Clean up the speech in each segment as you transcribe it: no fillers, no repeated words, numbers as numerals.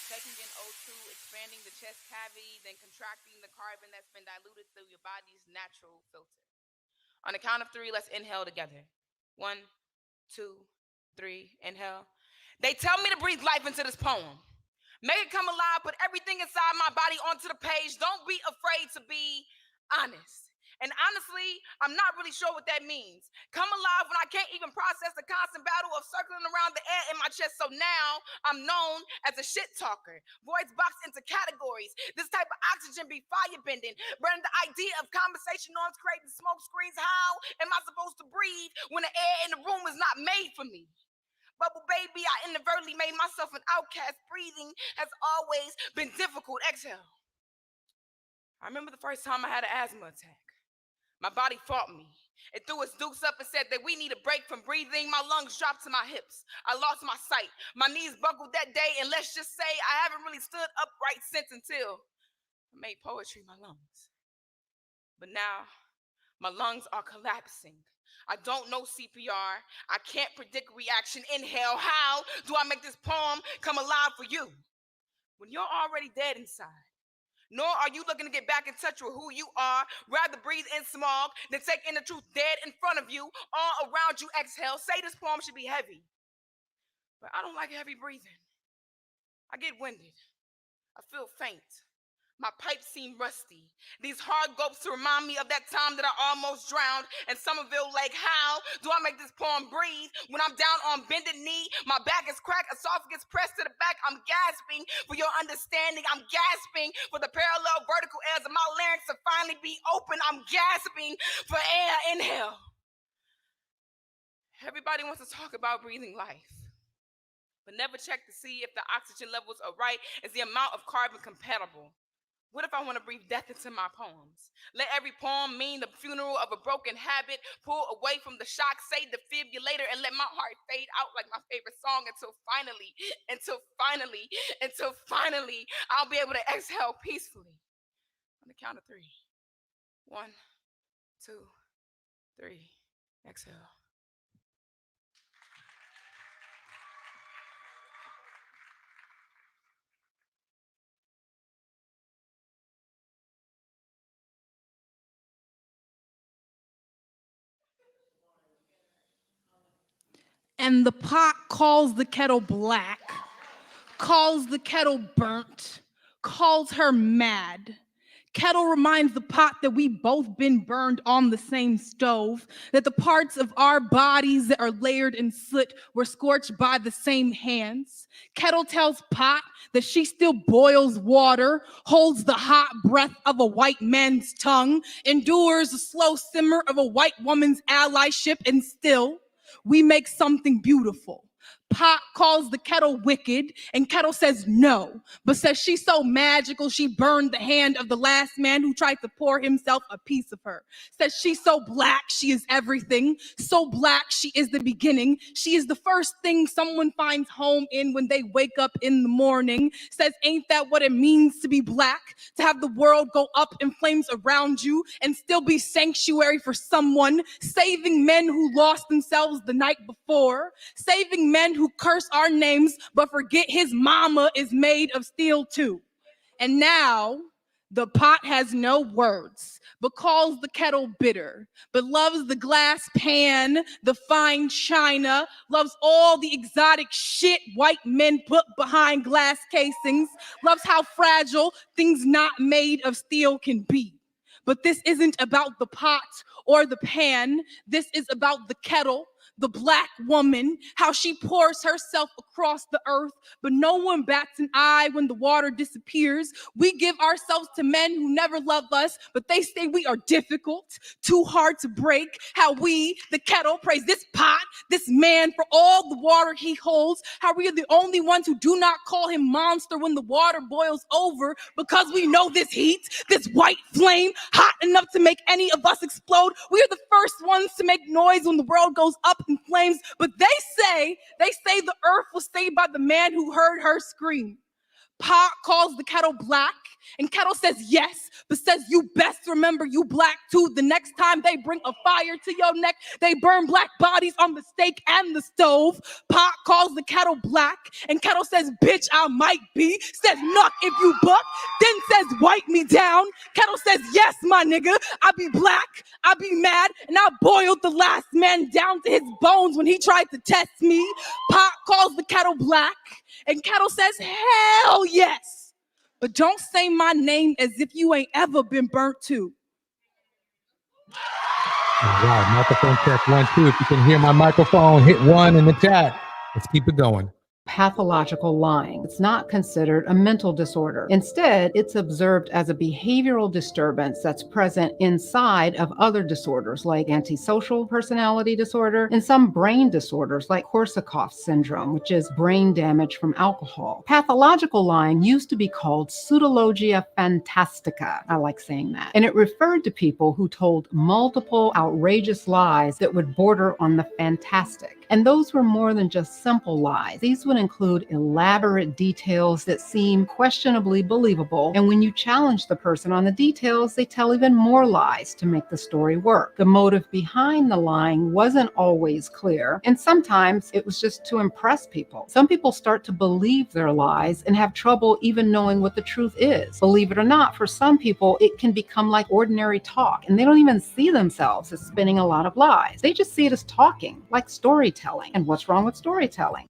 taking in O2, expanding the chest cavity, then contracting the carbon that's been diluted through your body's natural filter. On the count of three, let's inhale together. 1, 2, 3, inhale. They tell me to breathe life into this poem. Make it come alive, put everything inside my body onto the page. Don't be afraid to be honest. And honestly, I'm not really sure what that means. Come alive when I can't even process the constant battle of circling around the air in my chest. So now I'm known as a shit talker. Voice boxed into categories. This type of oxygen be fire bending. Burning the idea of conversation norms, creating smoke screens. How am I supposed to breathe when the air in the room is not made for me? Bubble baby, I inadvertently made myself an outcast. Breathing has always been difficult. Exhale. I remember the first time I had an asthma attack. My body fought me. It threw its dukes up and said that we need a break from breathing. My lungs dropped to my hips. I lost my sight. My knees buckled that day, and let's just say I haven't really stood upright since until I made poetry my lungs. But now, my lungs are collapsing. I don't know CPR. I can't predict reaction. Inhale. How do I make this poem come alive for you when you're already dead inside? Nor are you looking to get back in touch with who you are. Rather breathe in smog than take in the truth dead in front of you, all around you. Exhale. Say this poem should be heavy. But I don't like heavy breathing. I get winded. I feel faint. My pipes seem rusty. These hard gulps to remind me of that time that I almost drowned in Somerville Lake. How do I make this poem breathe when I'm down on bended knee? My back is cracked, esophagus pressed to the back. I'm gasping for your understanding. I'm gasping for the parallel vertical airs of my larynx to finally be open. I'm gasping for air. Inhale. Everybody wants to talk about breathing life, but never check to see if the oxygen levels are right. Is the amount of carbon compatible? What if I want to breathe death into my poems? Let every poem mean the funeral of a broken habit. Pull away from the shock, say defibrillator, and let my heart fade out like my favorite song until finally, I'll be able to exhale peacefully. On the count of 3. 1, 2, 3. Exhale. And the pot calls the kettle black, calls the kettle burnt, calls her mad. Kettle reminds the pot that we both been burned on the same stove, that the parts of our bodies that are layered in soot were scorched by the same hands. Kettle tells pot that she still boils water, holds the hot breath of a white man's tongue, endures the slow simmer of a white woman's allyship, and still we make something beautiful. Pot calls the kettle wicked, and kettle says no, but says she's so magical she burned the hand of the last man who tried to pour himself a piece of her. Says she's so black she is everything, so black she is the beginning. She is the first thing someone finds home in when they wake up in the morning. Says ain't that what it means to be black? To have the world go up in flames around you and still be sanctuary for someone, saving men who lost themselves the night before, saving men who curse our names but forget his mama is made of steel too. And now the pot has no words but calls the kettle bitter, but loves the glass pan, the fine china, loves all the exotic shit white men put behind glass casings, loves how fragile things not made of steel can be. But this isn't about the pot or the pan. This is about the kettle, the black woman, how she pours herself across the earth, but no one bats an eye when the water disappears. We give ourselves to men who never love us, but they say we are difficult, too hard to break. How we, the kettle, praise this pot, this man for all the water he holds. How we are the only ones who do not call him monster when the water boils over, because we know this heat, this white flame, hot enough to make any of us explode. We are the first ones to make noise when the world goes up in flames, but they say the earth was saved by the man who heard her scream. Pot calls the kettle black, and kettle says yes, but says you best remember you black too. The next time they bring a fire to your neck, they burn black bodies on the stake and the stove. Pot calls the kettle black, and kettle says, bitch, I might be. Says knock if you buck, then says wipe me down. Kettle says, yes, my nigga, I be black, I be mad, and I boiled the last man down to his bones when he tried to test me. Pot calls the kettle black, and kettle says, hell yes. But don't say my name as if you ain't ever been burnt too. All right, microphone check 1, 2. If you can hear my microphone, hit 1 in the chat. Let's keep it going. Pathological lying. It's not considered a mental disorder. Instead, it's observed as a behavioral disturbance that's present inside of other disorders like antisocial personality disorder and some brain disorders like Korsakoff syndrome, which is brain damage from alcohol. Pathological lying used to be called pseudologia fantastica. I like saying that. And it referred to people who told multiple outrageous lies that would border on the fantastic. And those were more than just simple lies. These would include elaborate details that seem questionably believable. And when you challenge the person on the details, they tell even more lies to make the story work. The motive behind the lying wasn't always clear. And sometimes it was just to impress people. Some people start to believe their lies and have trouble even knowing what the truth is. Believe it or not, for some people, it can become like ordinary talk. And they don't even see themselves as spinning a lot of lies. They just see it as talking, like storytelling. And what's wrong with storytelling?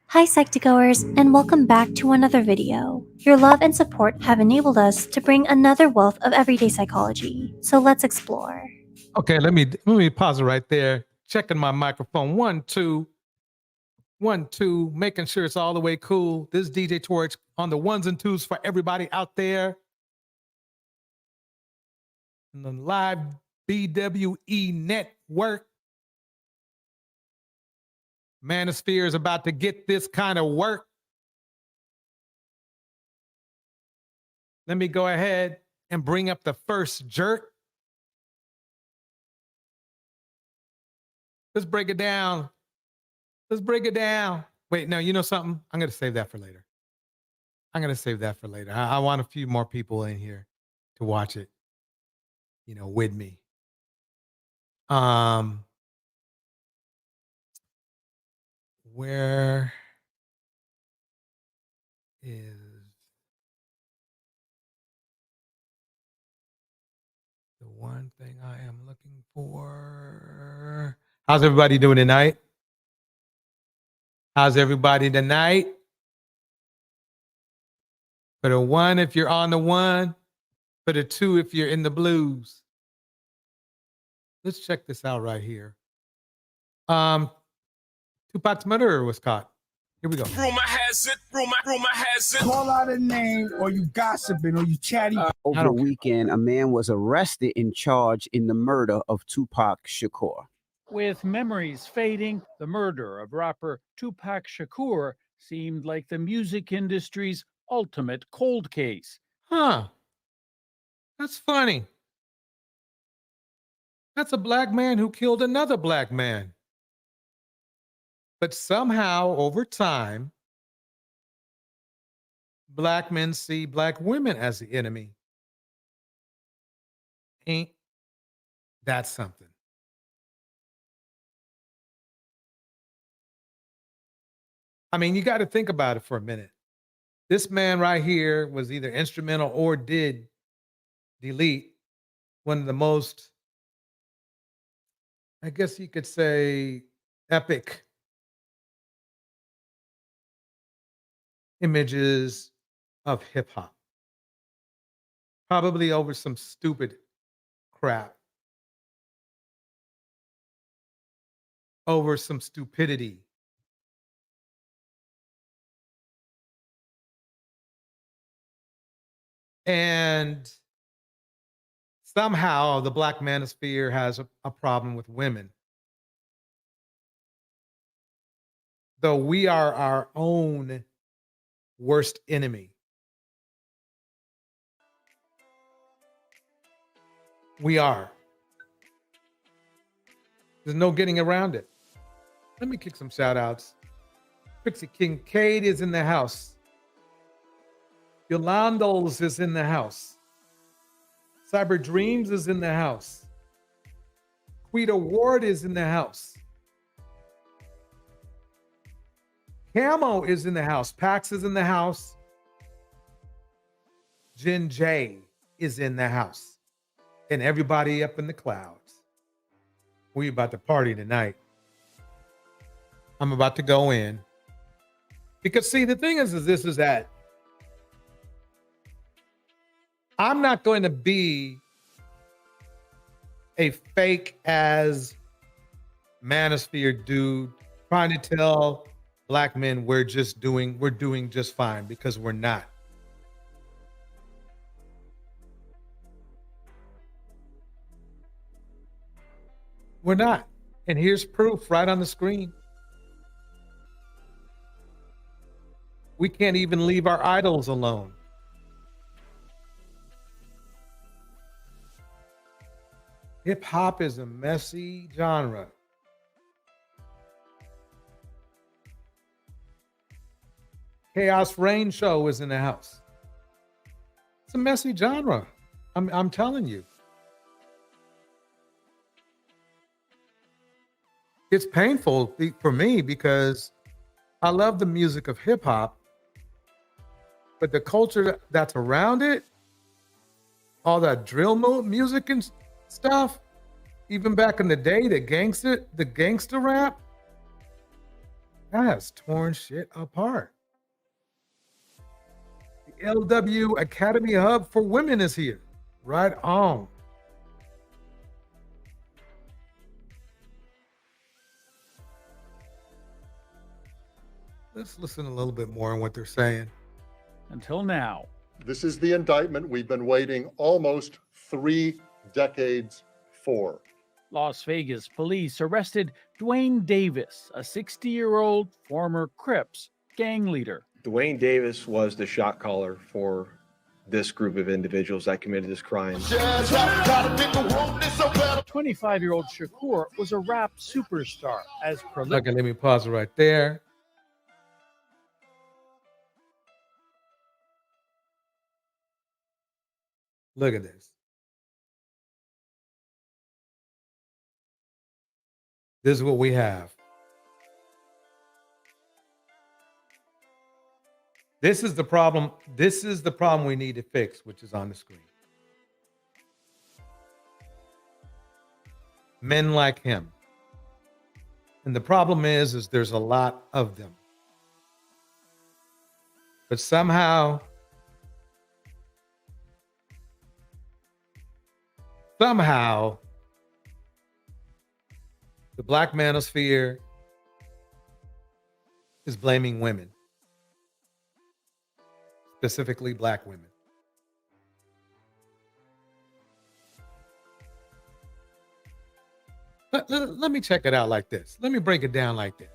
Hi Psych2Goers, and welcome back to another video. Your love and support have enabled us to bring another wealth of everyday psychology. So let's explore. Okay, let me pause it right there. Checking my microphone. 1, 2. 1, 2. Making sure it's all the way cool. This is DJ Torch on the 1s and 2s for everybody out there. On the live BWE network. Manosphere is about to get this kind of work. Let me go ahead and bring up the first jerk. Let's break it down. Let's break it down. Wait, no, you know something? I'm going to save that for later. I want a few more people in here to watch it, with me. Where is the one thing I am looking for? How's everybody doing tonight? Put a 1 if you're on the 1. Put a 2 if you're in the blues. Let's check this out right here. Tupac's murderer was caught. Here we go. Rumor has it. Call out a name, or you gossiping, or you chatty. Over the weekend, a man was arrested and charged in the murder of Tupac Shakur. With memories fading, the murder of rapper Tupac Shakur seemed like the music industry's ultimate cold case. Huh. That's funny. That's a black man who killed another black man. But somehow, over time, black men see black women as the enemy. Ain't that something? I mean, you got to think about it for a minute. This man right here was either instrumental or did delete one of the most, I guess you could say, epic images of hip hop. Probably over some stupid crap. Over some stupidity. And somehow the Black Manosphere has a problem with women. Though we are our own worst enemy. We are. There's no getting around it. Let me kick some shout outs. Trixie Kincaid is in the house. Yolando's is in the house. Cyber Dreams is in the house. Quita Ward is in the house. Camo is in the house. Pax is in the house. Jen J is in the house. And everybody up in the clouds. We about to party tonight. I'm about to go in. Because see, the thing is that I'm not going to be a fake as manosphere dude trying to tell black men we're doing just fine, because we're not. We're not. And here's proof right on the screen. We can't even leave our idols alone. Hip hop is a messy genre. Chaos Rain Show is in the house. It's a messy genre. I'm telling you. It's painful for me because I love the music of hip hop, but the culture that's around it, all that drill music and stuff, even back in the day, the gangster rap, that has torn shit apart. The LW Academy Hub for Women is here. Right on. Let's listen a little bit more on what they're saying. Until now. This is the indictment we've been waiting almost 3 decades for. Las Vegas police arrested Dwayne Davis, a 60-year-old former Crips gang leader. Dwayne Davis was the shot caller for this group of individuals that committed this crime. 25-year-old Shakur was a rap superstar as prolific. Okay, let me pause it right there. Look at this. This is what we have. This is the problem. This is the problem we need to fix, which is on the screen. Men like him. And the problem is there's a lot of them. But somehow the Black Manosphere is blaming women, specifically black women. Let me check it out like this. Let me break it down like this.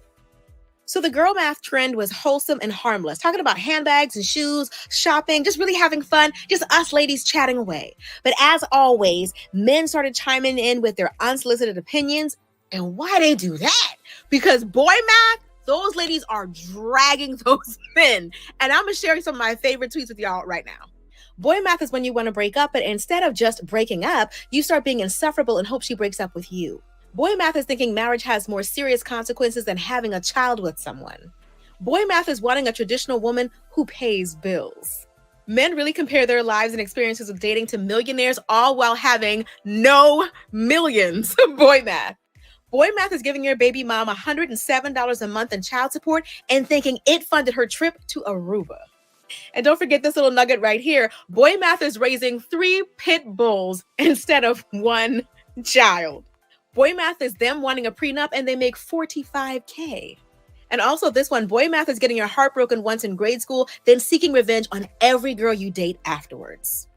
So the girl math trend was wholesome and harmless, talking about handbags and shoes, shopping, just really having fun, just us ladies chatting away. But as always, men started chiming in with their unsolicited opinions. And why they do that? Because boy math, those ladies are dragging those men. And I'm going to share some of my favorite tweets with y'all right now. Boy math is when you want to break up, but instead of just breaking up, you start being insufferable and hope she breaks up with you. Boy math is thinking marriage has more serious consequences than having a child with someone. Boy math is wanting a traditional woman who pays bills. Men really compare their lives and experiences with dating to millionaires, all while having no millions. Boy math. Boy math is giving your baby mom $107 a month in child support and thinking it funded her trip to Aruba. And don't forget this little nugget right here. Boy math is raising 3 pit bulls instead of 1 child. Boy math is them wanting a prenup and they make $45K. And also this one, boy math is getting your heart broken once in grade school, then seeking revenge on every girl you date afterwards.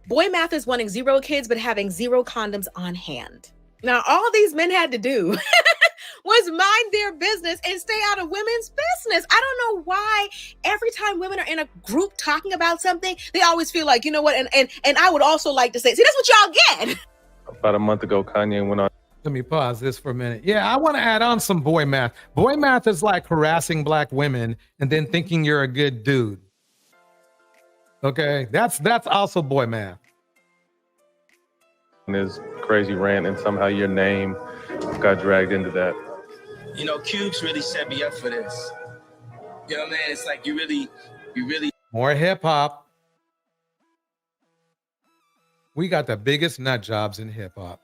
Boy math is wanting 0 kids but having 0 condoms on hand. Now, all these men had to do was mind their business and stay out of women's business. I don't know why every time women are in a group talking about something, they always feel like, you know what, and I would also like to say, see, that's what y'all get. About a month ago, Kanye went on. Let me pause this for a minute. Yeah, I want to add on some boy math. Boy math is like harassing black women and then thinking you're a good dude. Okay, that's also boy math. And his crazy rant, and somehow your name got dragged into that. You know, Cubes really set me up for this. You know, man, it's like you really. More hip hop. We got the biggest nut jobs in hip hop.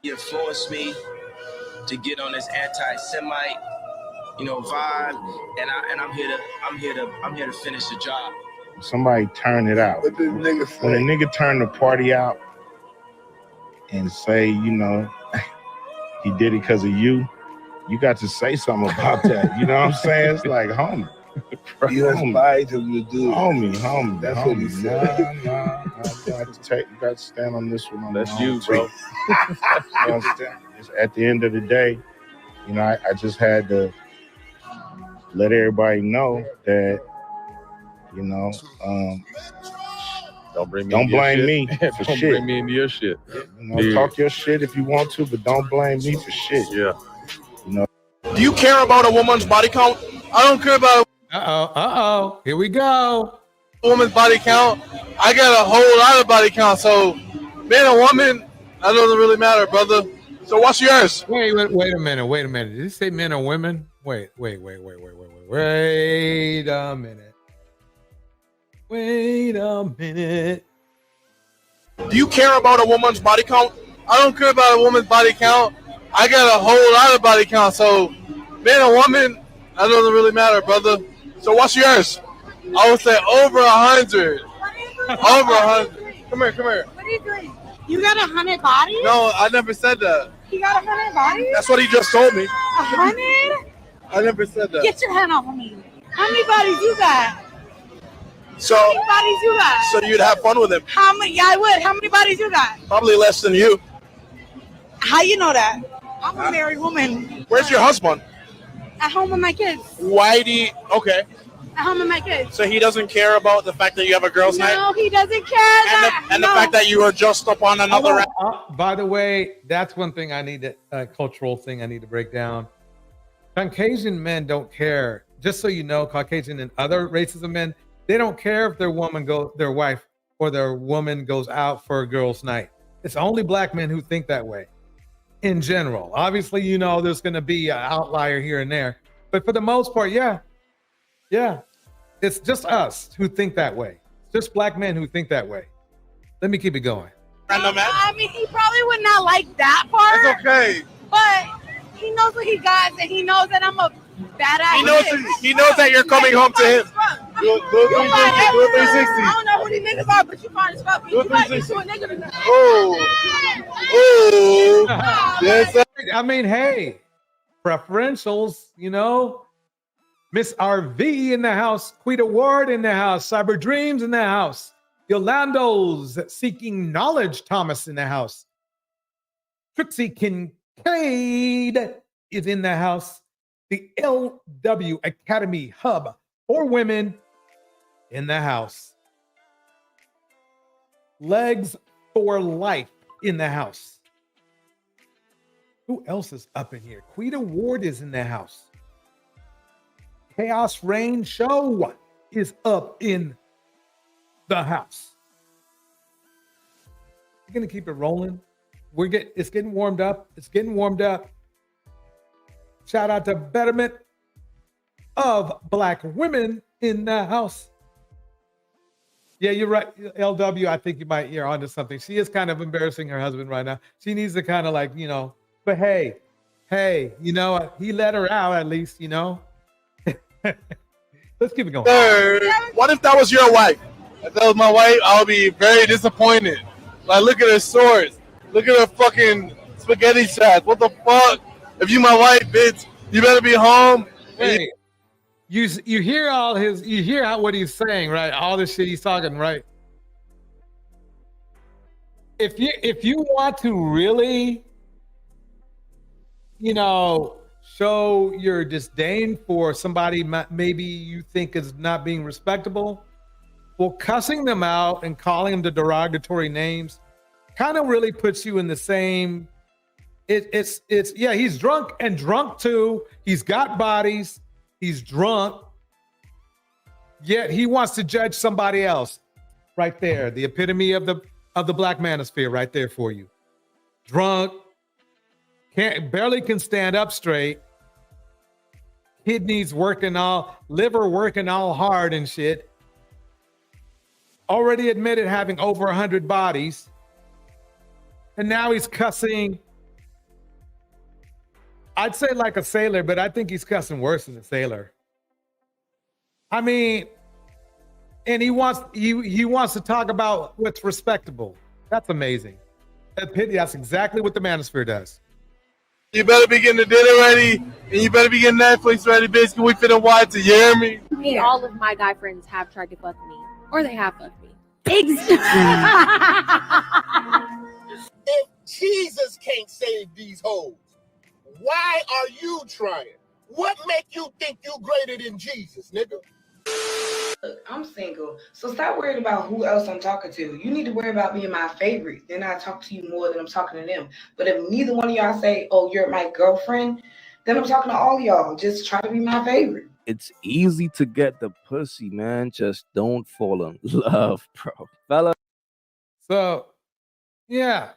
You forced me to get on this anti-Semite, vibe, and I'm here to finish the job. Somebody turn it out. When a nigga turn the party out and say, he did it because of you, you got to say something about that. You know what I'm saying? It's like, homie. You inspired him to do it. Homie. That's what he said. Nah. You got to stand on this one. That's you, bro. At the end of the day, I just had to let everybody know that, don't blame me for don't shit. Bring me into your shit. Talk your shit if you want to, but don't blame me for shit. Yeah. Do you care about a woman's body count? I don't care about Here we go. a woman's body count. I got a whole lot of body count, so being a woman, that doesn't really matter, brother. So what's yours? Wait a minute. Did you say men or women? Wait a minute. Do you care about a woman's body count? I don't care about a woman's body count. I got a whole lot of body count, so being a woman, that doesn't really matter, brother. So what's yours? I would say over 100. Over 100. Come here. What are you doing? You got 100 bodies? No, I never said that. You got 100 bodies? That's what he just told me. 100? I never said that. Get your hand off of me. How many bodies you got? So, how many bodies you got? So you'd have fun with him? How many? Yeah, I would. How many bodies you got? Probably less than you. How you know that? I'm a married woman. Where's your husband? At home with my kids. Why do you... Okay. At home with my kids. So he doesn't care about the fact that you have a girls' night? No, he doesn't care. And the fact that you were just up on another... By the way, that's one thing I need to... cultural thing I need to break down. Caucasian men don't care. Just so you know, Caucasian and other races of men, they don't care if their wife or their woman goes out for a girls' night. It's only black men who think that way. In general, obviously, there's going to be an outlier here and there, but for the most part, yeah, it's just us who think that way. Just black men who think that way. Let me keep it going. I mean, he probably would not like that part. It's okay. But he knows what he got, and he knows that I'm a badass. He knows that you're coming home to him. Do a 360. I don't know who these niggas are, but you fine as fuck. You might get to a nigga tonight. Yes, I mean, hey, preferentials, Miss RV in the house, Quita Ward in the house, Cyber Dreams in the house, Yolando's Seeking Knowledge Thomas in the house, Trixie Kincaid is in the house, the LW Academy Hub for Women in the house, Legs for Life in the house. Who else is up in here? Quita Ward is in the house. Chaos Rain Show is up in the house. We're gonna keep it rolling. It's getting warmed up. Shout out to Betterment of Black Women in the house. Yeah, you're right, LW. I think you're onto something. She is kind of embarrassing her husband right now. She needs to kind of but hey, he let her out at least, Let's keep it going. What if that was your wife? If that was my wife, I would be very disappointed. Like, look at her swords. Look at her fucking spaghetti shots. What the fuck? If you my wife, bitch, you better be home. Hey, you hear what he's saying, right? All this shit he's talking, right? If you want to really, show your disdain for somebody maybe you think is not being respectable, well, cussing them out and calling them the derogatory names kind of really puts you in the same. It's he's drunk and drunk too. He's got bodies. He's drunk. Yet he wants to judge somebody else. Right there, the epitome of the Black Manosphere, right there for you. Drunk, barely can stand up straight. Kidneys working liver working all hard and shit. Already admitted having over 100 bodies. And now he's cussing. I'd say like a sailor, but I think he's cussing worse than a sailor. I mean, and he wants to talk about what's respectable. That's amazing. That's exactly what the Manosphere does. You better be getting the dinner ready, and you better be getting Netflix ready, bitch. We finna watch it, you hear me? Hey, all of my guy friends have tried to fuck me, or they have fucked me. If Jesus can't save these hoes, why are you trying? What make you think you greater than Jesus, nigga? Look, I'm single, so stop worrying about who else I'm talking to. You need to worry about being my favorite. Then I talk to you more than I'm talking to them. But if neither one of y'all say, oh, you're my girlfriend, then I'm talking to all y'all. Just try to be my favorite. It's easy to get the pussy, man. Just don't fall in love, bro. Fella. So, yeah.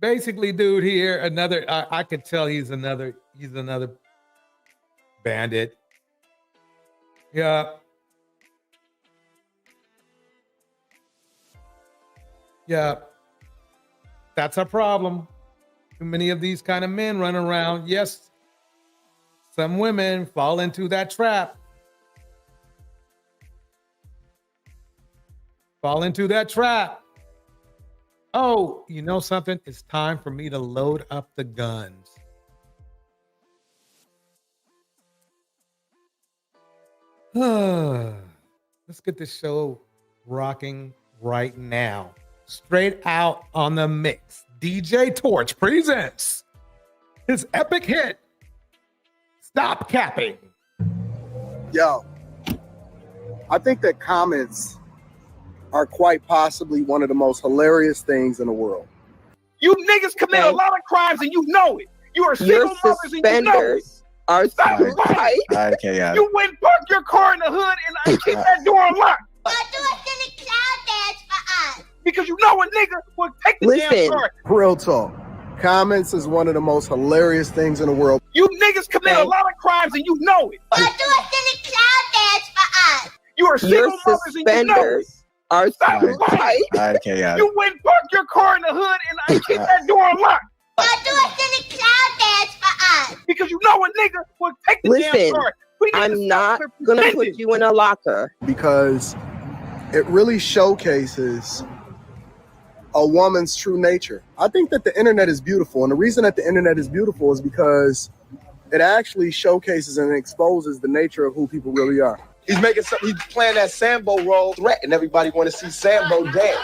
Basically, dude here, I could tell he's another bandit. Yeah. Yeah. That's a problem. Too many of these kind of men run around. Yes, some women fall into that trap. Fall into that trap. Oh, you know something? It's time for me to load up the guns. Let's get this show rocking right now. Straight out on the mix. DJ Torch presents his epic hit, Stop Capping. Yo, I think that comments are quite possibly one of the most hilarious things in the world. You niggas commit a lot of crimes and you know it. You are single mothers and you know it. Stop lying. Okay, You went and park your car in the hood and I keep that door unlocked. Because you know a nigga will take the damn car. Real talk. Comments is one of the most hilarious things in the world. You niggas commit a lot of crimes and you know it. You are single mothers and you know it. Stop lying. You went and park your car in the hood and I keep that door unlocked. Because you know a nigga will take the damn car. I'm not gonna put you in a locker. Because it really showcases a woman's true nature. I think that the internet is beautiful. And the reason that the internet is beautiful is because it actually showcases and exposes the nature of who people really are. He's playing that Sambo role threat, and everybody want to see Sambo dance.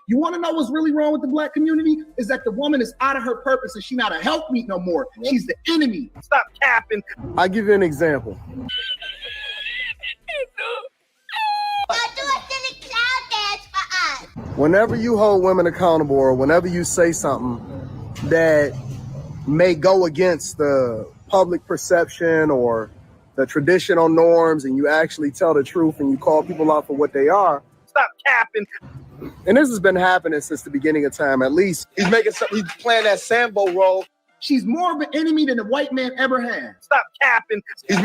You want to know what's really wrong with the black community? Is that the woman is out of her purpose and she's not a helpmeet no more. She's the enemy. Stop capping. I'll give you an example. Whenever you hold women accountable or whenever you say something that may go against the public perception or the traditional norms and you actually tell the truth and you call people out for what they are. Stop capping. And this has been happening since the beginning of time, at least. He's playing that Sambo role. She's more of an enemy than a white man ever has. Stop capping. He's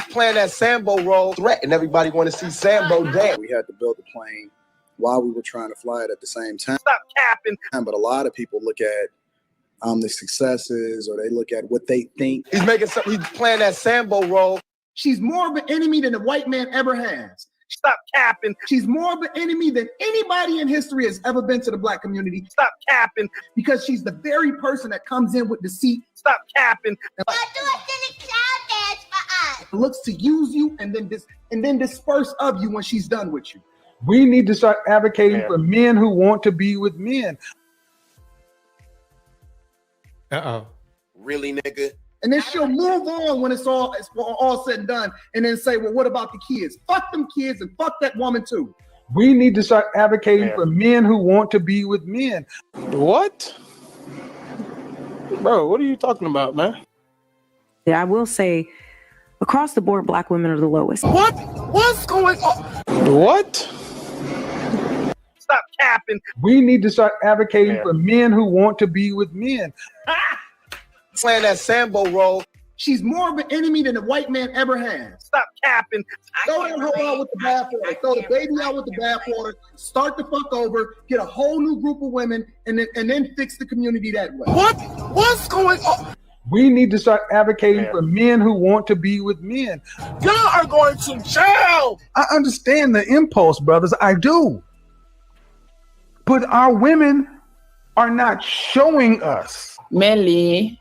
playing that Sambo role threat, and everybody want to see Sambo dance. We had to build the plane while we were trying to fly it at the same time. Stop capping. But a lot of people look at the successes or they look at what they think. He's playing that Sambo role. She's more of an enemy than a white man ever has. Stop capping. She's more of an enemy than anybody in history has ever been to the black community. Stop capping. Because she's the very person that comes in with deceit. Stop capping. Looks to use you and then disperse of you when she's done with you. We need to start advocating for men who want to be with men. Really, nigga? And then she'll move on when it's all said and done, and then say, well, what about the kids? Fuck them kids and fuck that woman too. We need to start advocating for men who want to be with men. What? Bro, what are you talking about, man? I will say, across the board, Black women are the lowest. What's going on? What? Stop capping. We need to start advocating for men who want to be with men. Playing that Sambo role. She's more of an enemy than a white man ever has. Stop capping. Throw that hoe out with the bathwater. Throw the baby out with the bathwater. Start the fuck over. Get a whole new group of women, and then fix the community that way. What's going on? We need to start advocating for men who want to be with men. Y'all are going to jail. I understand the impulse, brothers. I do. But our women are not showing us. Mainly,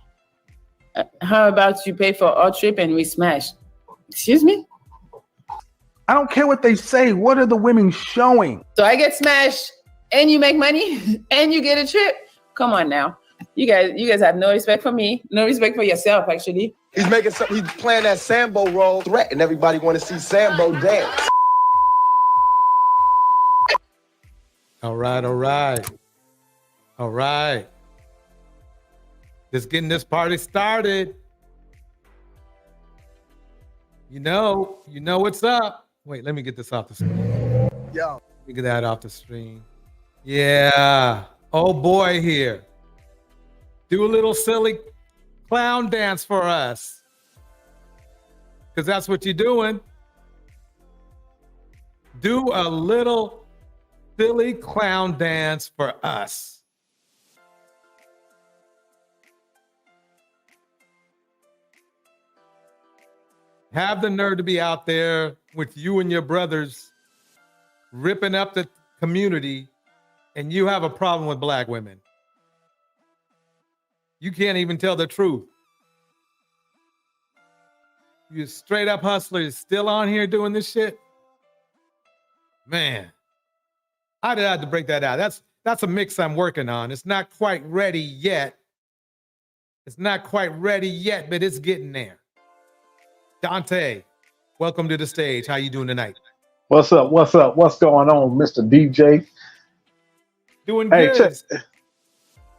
how about you pay for our trip and we smash? Excuse me? I don't care what they say. What are the women showing? So I get smashed and you make money and you get a trip? Come on now. You guys have no respect for me, no respect for yourself, actually. He's playing that Sambo role, threatening everybody want to see Sambo dance. All right. Just getting this party started. You know what's up. Wait, let me get this off the screen. Yo. Let me get that off the screen. Yeah. Oh boy here. Do a little silly clown dance for us. Because that's what you're doing. Do a little silly clown dance for us. Have the nerve to be out there with you and your brothers ripping up the community, and you have a problem with Black women. You can't even tell the truth. You straight up hustlers still on here doing this shit? Man, I had to break that out. That's a mix I'm working on. It's not quite ready yet. But it's getting there. Dante, welcome to the stage. How you doing tonight? What's up? What's going on, Mr. DJ? Doing good.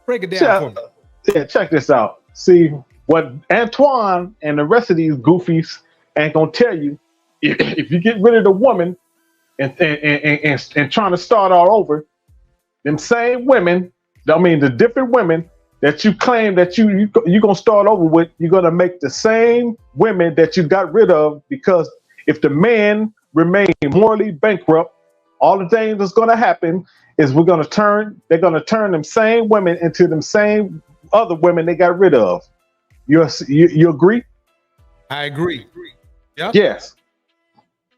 Break it down for me. Yeah, check this out. See, what Antoine and the rest of these goofies ain't gonna tell you, if you get rid of the woman and trying to start all over, them same women, the different women that you claim that you're gonna start over with, you're gonna make the same women that you got rid of, because if the man remain morally bankrupt, all the things that's gonna happen is they're gonna turn them same women into them same other women they got rid of. You agree? I agree. Yep. Yes.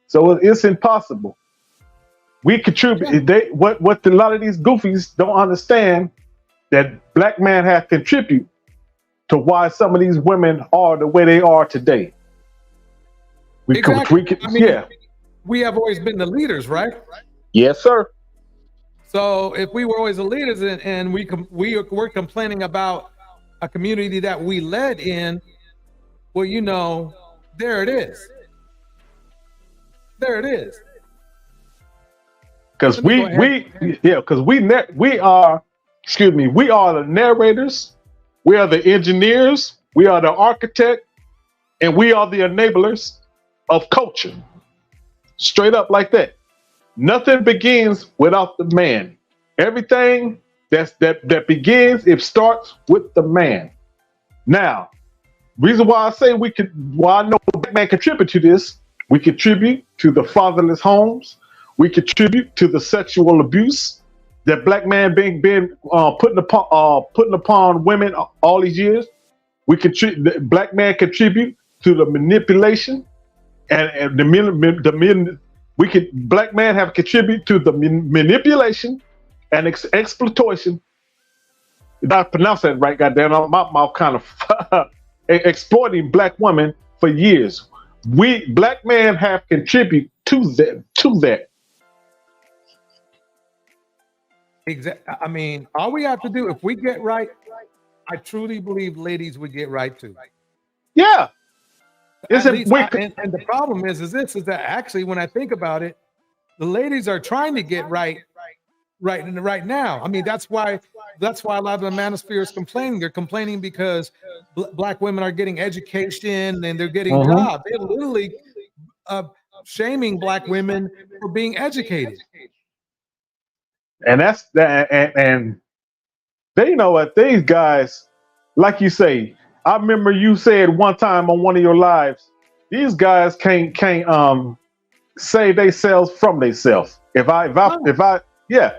So it's impossible. We contribute. What a lot of these goofies don't understand, that Black man has contributed to why some of these women are the way they are today. We have always been the leaders, right? Yes, sir. So if we were always the leaders and we're complaining about a community that we led in, well, there it is. Because we are the narrators, we are the engineers, we are the architect, and we are the enablers of culture. Straight up like that. Nothing begins without the man. Everything that begins, it starts with the man. Now, reason why I say why I know Black man contribute to this, we contribute to the fatherless homes, we contribute to the sexual abuse that Black man being putting upon women all these years. Black man contribute to the manipulation and Black man have contributed to the manipulation and exploitation. If I pronounce that right, goddamn, my mouth kind of exploiting Black women for years. We Black men have contributed to that. Exactly. I mean, all we have to do, if we get right, I truly believe ladies would get right too. Yeah. And the problem is that actually, when I think about it, the ladies are trying to get right now. I mean, that's why that's why a lot of the manosphere is complaining. They're complaining because black women are getting education and they're getting jobs. They're literally shaming black women for being educated. And that's that. And they know what these guys, like you say. I remember you said one time on one of your lives, these guys can't save themselves from themselves. If I, yeah.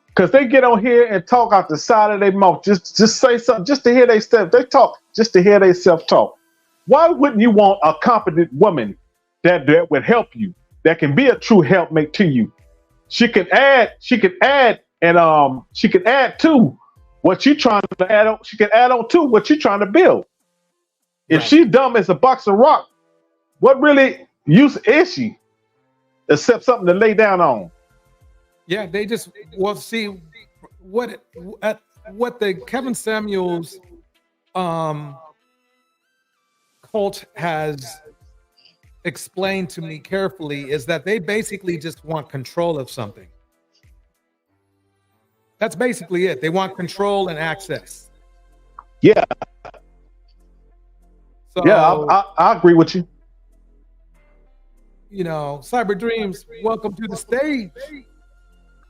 Because they get on here and talk out the side of their mouth, just say something, just to hear they self. They talk just to hear they self talk. Why wouldn't you want a competent woman that would help you, that can be a true helpmate to you? She can add to what you're trying to add on. She can add on to what you're trying to build. If she's dumb as a box of rock, what really use is she? Except something to lay down on. Yeah, they just see what the Kevin Samuels cult has explained to me carefully is that they basically just want control of something. That's basically it. They want control and access. Yeah. So, yeah, I agree with you. You know, Cyber Dreams, welcome to the stage.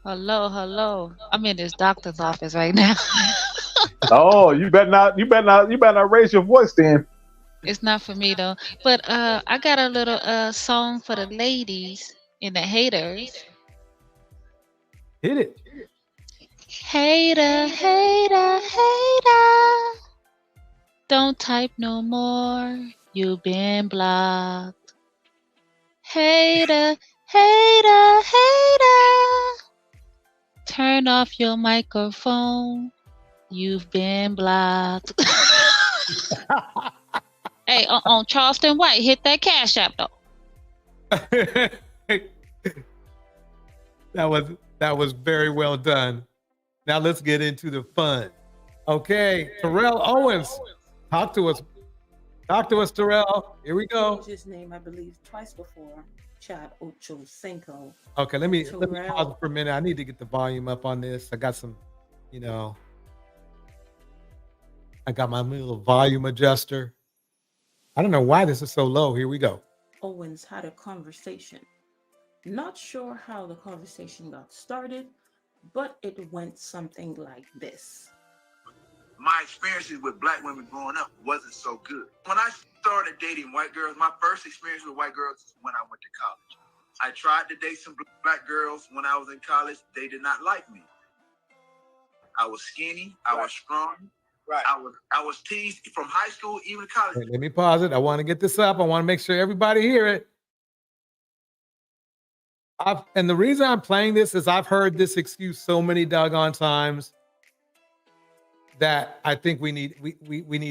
Hello. I'm in this doctor's office right now. Oh, you better not raise your voice then. It's not for me though. But I got a little song for the ladies and the haters. Hit it. Hater. Don't type no more. You've been blocked. Hater. Turn off your microphone. You've been blocked. Hey, on Charleston White, hit that Cash App though. That was very well done. Now let's get into the fun. Okay, Terrell Owens, talk to us. Talk to us, Terrell. Here we go. His name, I believe, twice before. Chad Ocho Cinco. Okay, let me pause for a minute. I need to get the volume up on this. I got some, I got my little volume adjuster. I don't know why this is so low. Here we go. Owens had a conversation. Not sure how the conversation got started, but it went something like this. My experiences with black women growing up wasn't so good. When I started dating white girls, my first experience with white girls is when I went to college. I tried to date some black girls when I was in college. They did not like me. I was skinny. I was strong. Right. I was teased from high school, even college. Wait, let me pause it. I want to get this up. I want to make sure everybody hear it. And the reason I'm playing this is I've heard this excuse so many doggone times that I think we need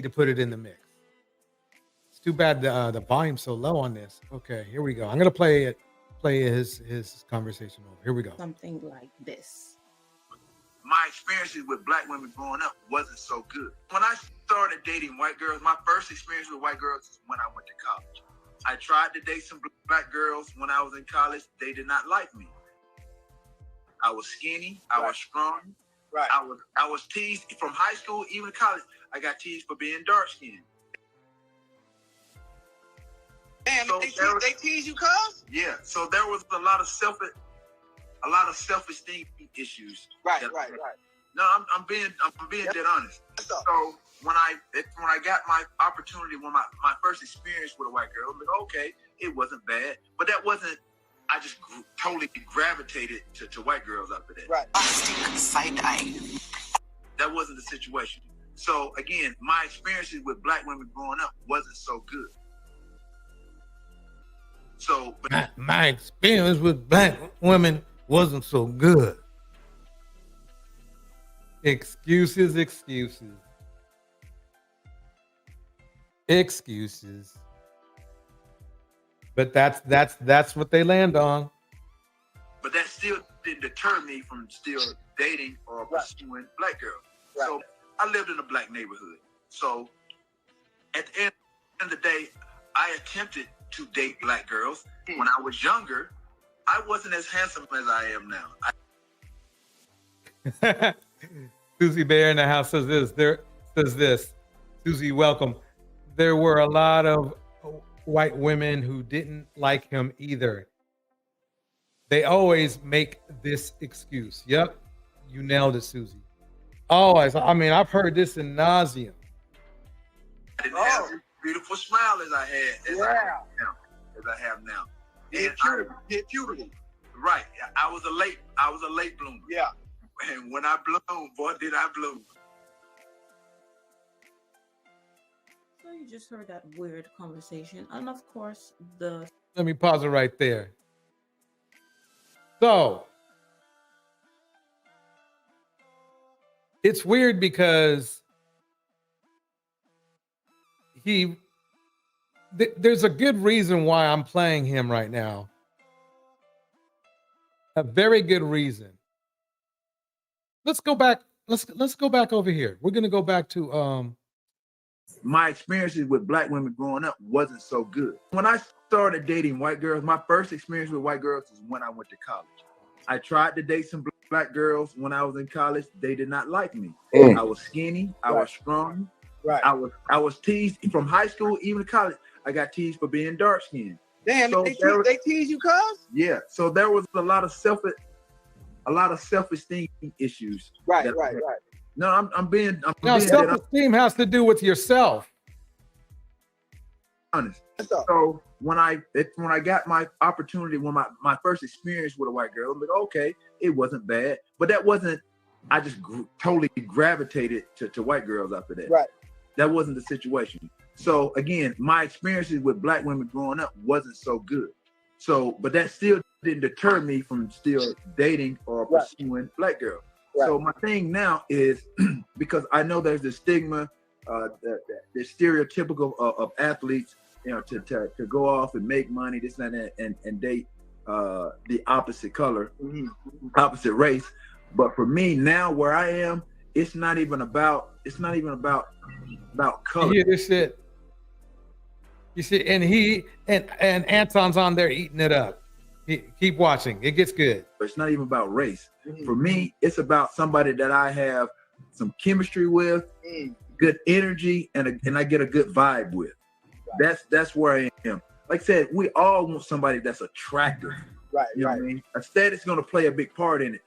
to put it in the mix. It's too bad the volume's so low on this. Okay, here we go. I'm gonna play his conversation over. Here we go. Something like this. My experiences with black women growing up wasn't so good. When I started dating white girls, my first experience with white girls is when I went to college. I tried to date some black girls when I was in college. They did not like me. I was skinny. I was strong. Right. I was teased from high school, even college. I got teased for being dark skinned. Damn, so they tease you, cuz? Yeah. So there was a lot of self-esteem issues. Right. No, I'm being dead honest. So when I got my opportunity, when my first experience with a white girl, I was like, okay, it wasn't bad, but that wasn't. I just totally gravitated to white girls after that. Right. Side-eye. That wasn't the situation. So again, my experiences with black women growing up wasn't so good. So my experience with black women wasn't so good. Excuses. But that's what they land on. But that still didn't deter me from still dating or pursuing black girls. Right. So I lived in a black neighborhood. So at the end of the day, I attempted to date black girls. When I was younger, I wasn't as handsome as I am now. Susie Bear in the house says this. Susie, welcome. There were a lot of white women who didn't like him either. They always make this excuse. Yep, you nailed it, Susie. Always. I mean, I've heard this in nauseam. I didn't have as beautiful smile as I had, as I have now. And hit puberty. Right. I was a late bloomer. Yeah. And when I bloomed, boy, did I bloom. So you just heard that weird conversation, and of course the. Let me pause it right there. So it's weird because there's a good reason why I'm playing him right now. A very good reason. Let's go back. Let's go back over here. We're gonna go back to my experiences with black women growing up wasn't so good. When I started dating white girls, my first experience with white girls was when I went to college. I tried to date some black girls when I was in college. They did not like me. I was skinny. I was strong. Right. I was teased from high school, even college. I got teased for being dark skinned. Damn, So they tease you, cuz? Yeah. So there was a lot of self-esteem issues. Right. No, I'm being now self-esteem has to do with yourself. Honest. So when I got my opportunity, when my first experience with a white girl, I'm like, okay, it wasn't bad, but that wasn't. I just totally gravitated to white girls after that. Right. That wasn't the situation. So again, my experiences with black women growing up wasn't so good. So, but that still didn't deter me from still dating or pursuing black girls. Right. So my thing now is because I know there's the stigma, the stereotypical of athletes, to go off and make money, this and that, and date the opposite color, opposite race. But for me now, where I am, it's not even about color. You hear this shit? You see, and Anton's on there eating it up. Keep watching. It gets good. It's not even about race. For me, it's about somebody that I have some chemistry with, good energy, and I get a good vibe with. That's where I am. Like I said, we all want somebody that's attractive. Right. You know what I mean? Aesthetics is going to play a big part in it.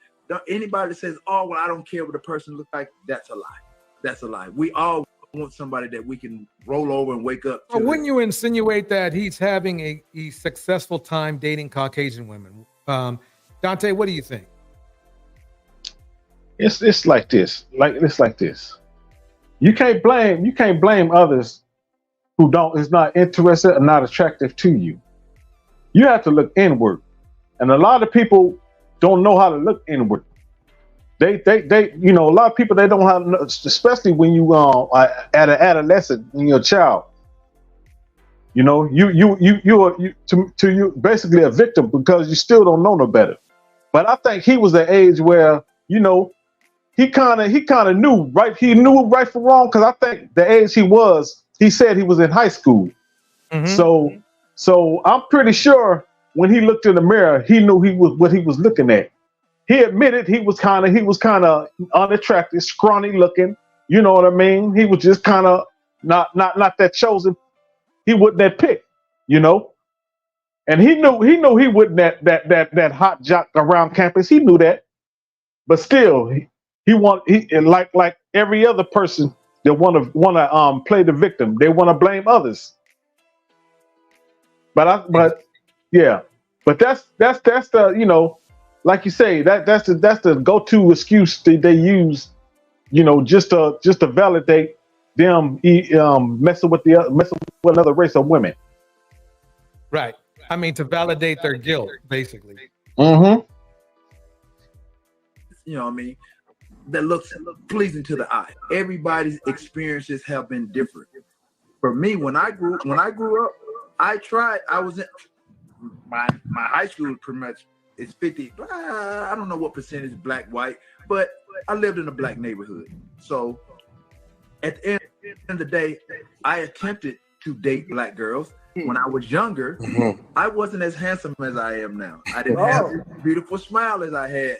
Anybody that says, "Oh, well, I don't care what the person looks like," that's a lie. That's a lie. We all want somebody that we can roll over and wake up to. Wouldn't you insinuate that he's having a successful time dating Caucasian women? Dante, what do you think? It's like this. It's like this. You can't blame others who is not interested or not attractive to you. You have to look inward, and a lot of people don't know how to look inward. They a lot of people, they don't have, especially when you at an adolescent, when you're a child. You basically a victim because you still don't know no better. But I think he was at age where he kind of knew right. He knew right from wrong, because I think the age he said he was in high school. Mm-hmm. So I'm pretty sure when he looked in the mirror, he knew what he was looking at. He admitted he was kind of unattractive, scrawny looking. You know what I mean? He was just kind of not that chosen. He wasn't that pick, And he knew he wasn't that hot jock around campus. He knew that, but still, he like every other person that want to play the victim. They want to blame others. But that's the like you say, that's the go-to excuse they use, just to validate them messing with another race of women. Right. I mean, to validate their guilt, basically. Mm-hmm. You know what I mean? That looks pleasing to the eye. Everybody's experiences have been different. For me, when I grew up, I was in my high school pretty much is 50. I don't know what percentage black, white, but I lived in a black neighborhood. So at the end of the day, I attempted to date black girls. When I was younger, I wasn't as handsome as I am now. I didn't have this beautiful smile as I have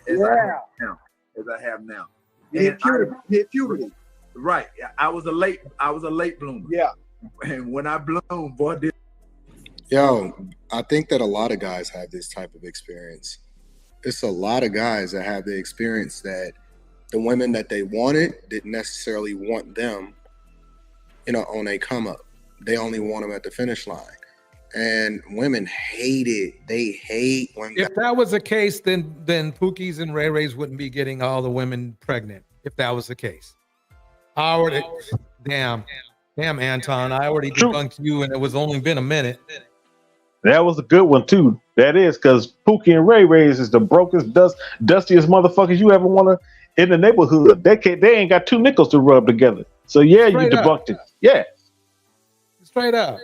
now. hit puberty. Right. I was a late bloomer. Yeah. And when I bloomed, boy, Yo, I think that a lot of guys have this type of experience. It's a lot of guys that have the experience that the women that they wanted didn't necessarily want them, on a come up. They only want them at the finish line. And women hate it. They hate when If that was the case, then Pookies and Ray Rays wouldn't be getting all the women pregnant. If that was the case, I already, damn, Anton, I already debunked you, and it was only been a minute. That was a good one too. That is because Pookie and Ray Rays is the brokest, dustiest motherfuckers you ever want to in the neighborhood. They ain't got two nickels to rub together. So yeah, Straight you debunked it. Yeah. Straight up.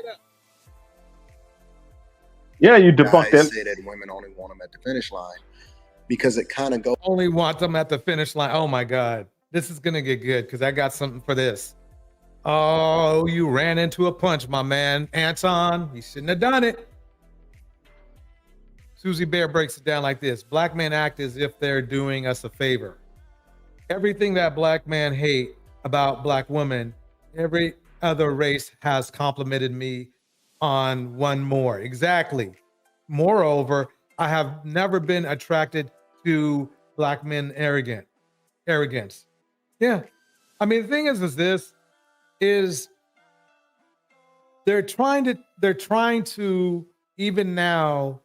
Yeah, you debunked guys that. say that women only want them at the finish line because it kind of goes. Only want them at the finish line. Oh my God, this is gonna get good because I got something for this. Oh, you ran into a punch, my man, Anton. You shouldn't have done it. Susie Bear breaks it down like this: Black men act as if they're doing us a favor. Everything that black men hate about black women, every other race has complimented me on one more. Exactly. Moreover, I have never been attracted to black men arrogance. Yeah. I mean, the thing is they're trying to even now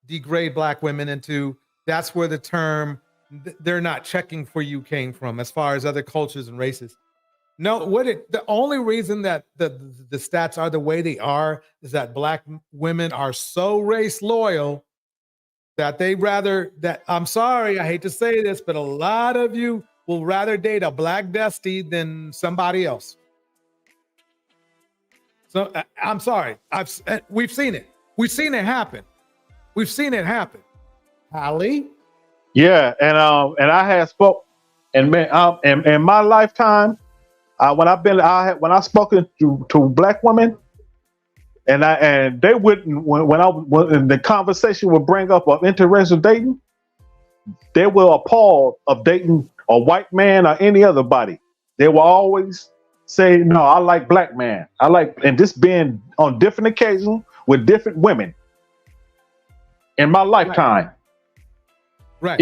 degrade black women into, that's where the term they're not checking for you came from, as far as other cultures and races. No, the only reason that the stats are the way they are is that black women are so race loyal that I'm sorry, I hate to say this, but a lot of you will rather date a black dusty than somebody else. So I'm sorry. We've seen it. We've seen it happen. We've seen it happen. Hallie? Yeah, and I had spoke, and man, in my lifetime, when I spoken to black women, and they wouldn't when the conversation would bring up of interracial dating, they were appalled of dating a white man or any other body. They will always say, "No, I like black man. And this being on different occasions with different women in my lifetime." Right.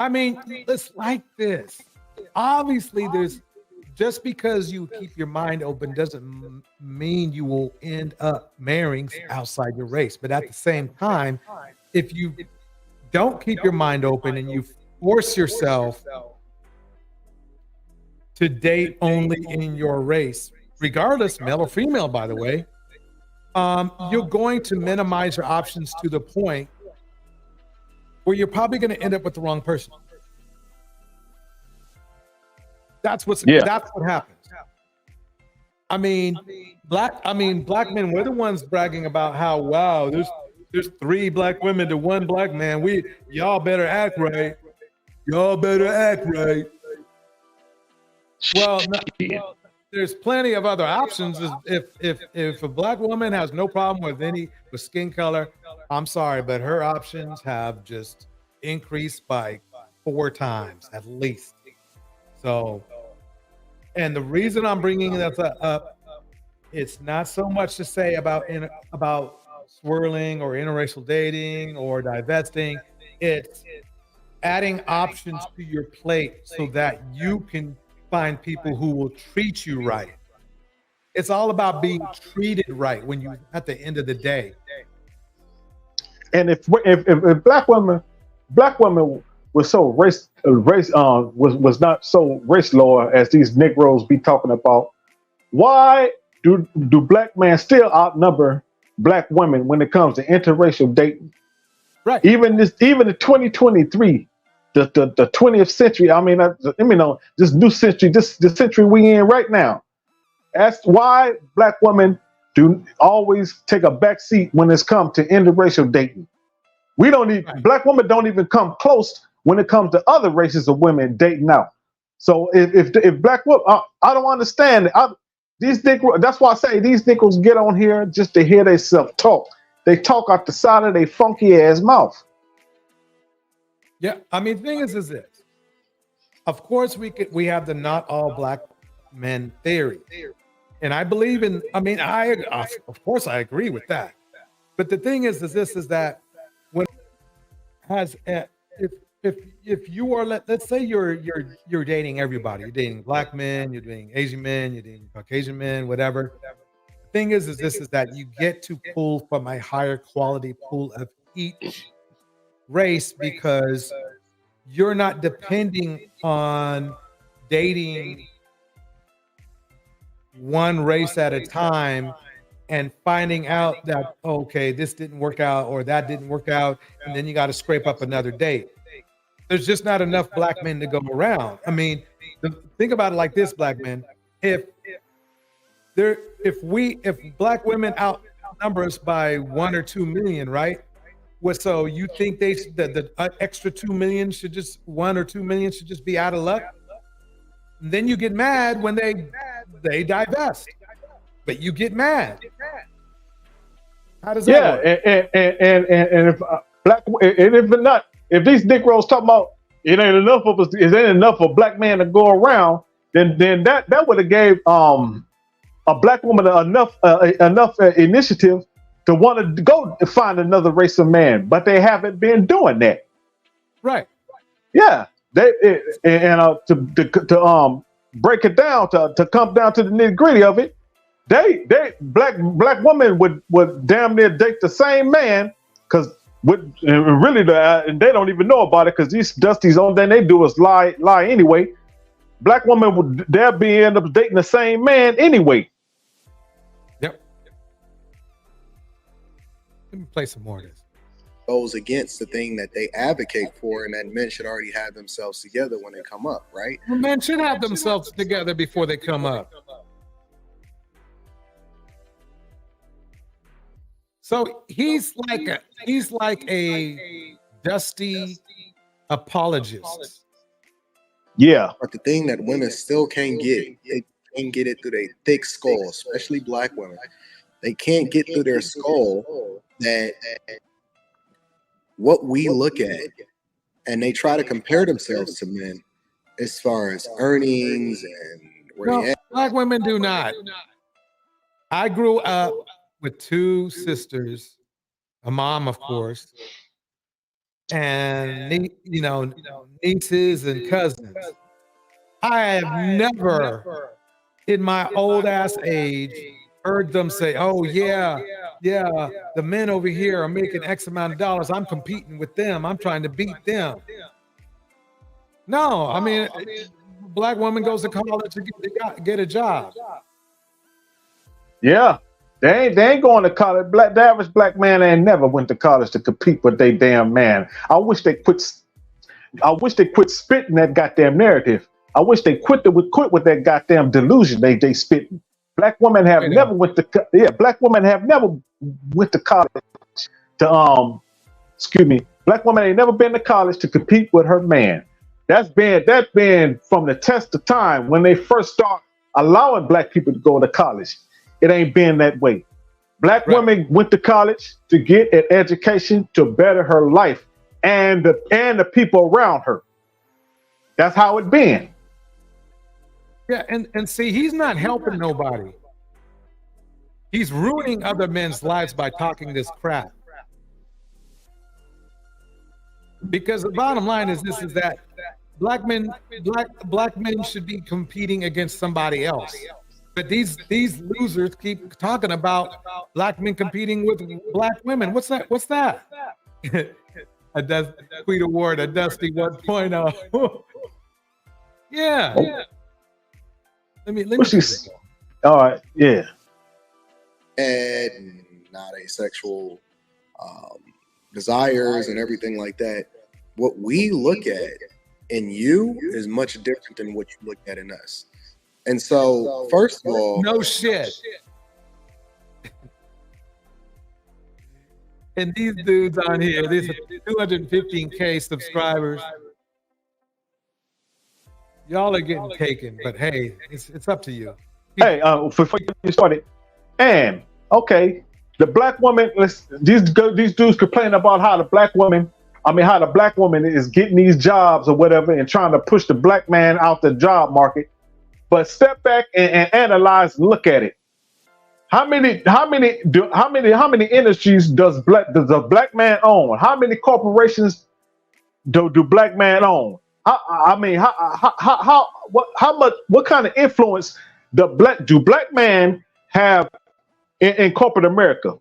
I mean, it's like this. Obviously, just because you keep your mind open doesn't mean you will end up marrying outside your race. But at the same time, if you don't keep your mind open and you force yourself to date only in your race, regardless, male or female, by the way, you're going to minimize your options to the point where you're probably going to end up with the wrong person. That's what happens. I mean, black men, we're the ones bragging about how, wow, there's 3 black women to 1 black man. Y'all better act right. Y'all better act right. Well, there's plenty of other options. If a black woman has no problem with skin color, I'm sorry, but her options have just increased by 4 times at least. So, and the reason I'm bringing that up, it's not so much to say about swirling or interracial dating or divesting. It's adding options to your plate so that you can find people who will treat you right. It's all about being treated right when you, at the end of the day. And if black women was so was not so race loyal as these Negroes be talking about, why do black men still outnumber black women when it comes to interracial dating? Right. Even the 2023, the 20th century. I mean, this new century, the century we in right now. That's why black women do always take a back seat when it's come to interracial dating. Black women don't even come close when it comes to other races of women dating out. So if black women, I don't understand it. That's why I say these nickels get on here just to hear themselves talk. They talk out the side of their funky ass mouth. Yeah, I mean, the thing is this. of course, we have the not all black men theory, and I believe in. I mean, of course I agree with that. But the thing is that when if you are let's say you're dating everybody, you're dating black men, you're dating Asian men, you're dating Caucasian men, whatever. The thing is that you get to pull from a higher quality pool of each race because you're not depending on dating one race at a time and finding out that, okay, this didn't work out or that didn't work out, and then you got to scrape up another date. There's just not enough black men to go around. I mean, think about it like this, black men. If black women outnumber us by 1 or 2 million, right? Well, so you think the extra 2 million should just 1 or 2 million should just be out of luck? And then you get mad when they divest, but you get mad. How does that work? And if these Negroes talking about it ain't enough of us, it ain't enough for a black man to go around, then that would have gave a black woman enough initiative to want to go find another race of man, but they haven't been doing that. Right. Yeah. To break it down, to come down to the nitty gritty of it, black women would damn near date the same man because and they don't even know about it because these dusties, only thing they do is lie anyway. Black women end up dating the same man anyway. Yep. Let me play some more of this. Goes against the thing that they advocate for, and that men should already have themselves together when they come up, right? Well, men should have themselves together before they come up. So he's like a dusty apologist. Yeah. But the thing that women still can't get, they can't get it through their thick skull, especially black women. They can't get through their skull that what we look at, and they try to compare themselves to men as far as earnings and where they at. Black women do not. I grew up with 2 sisters, a mom, of course, and nieces and cousins. I have never, in my old ass age, heard them say, "Oh yeah, the men over here are making X amount of dollars. I'm competing with them. I'm trying to beat them." No, I mean, black woman goes to college to get a job. Yeah. They ain't going to college. The average black man ain't never went to college to compete with they damn man. I wish they quit spitting that goddamn narrative. I wish they quit with that goddamn delusion they spitting. Black women have never went to black women ain't never been to college to compete with her man. That's been from the test of time when they first start allowing black people to go to college. It ain't been that way. Black women went to college to get an education to better her life and the people around her. That's how it been. Yeah, and see, he's not helping nobody. He's ruining other men's lives by talking this crap. Because the bottom line is that black men should be competing against somebody else. But these losers keep talking about black men competing with black women. What's that? A Tweet Award, a Dusty 1.0. Yeah. Let me all right, yeah. And not asexual desires and everything like that. What we look at in you is much different than what you look at in us. And so, first of all, no shit. And these dudes on here, these are 215K subscribers. Y'all are getting taken, but hey, it's up to you. Hey, before you started, and okay, the black woman. These dudes complain about how the black woman how the black woman is getting these jobs or whatever and trying to push the black man out the job market. But step back and analyze and look at it. How many industries does a black man own? How many corporations do black men own? What kind of influence do black men have in corporate America?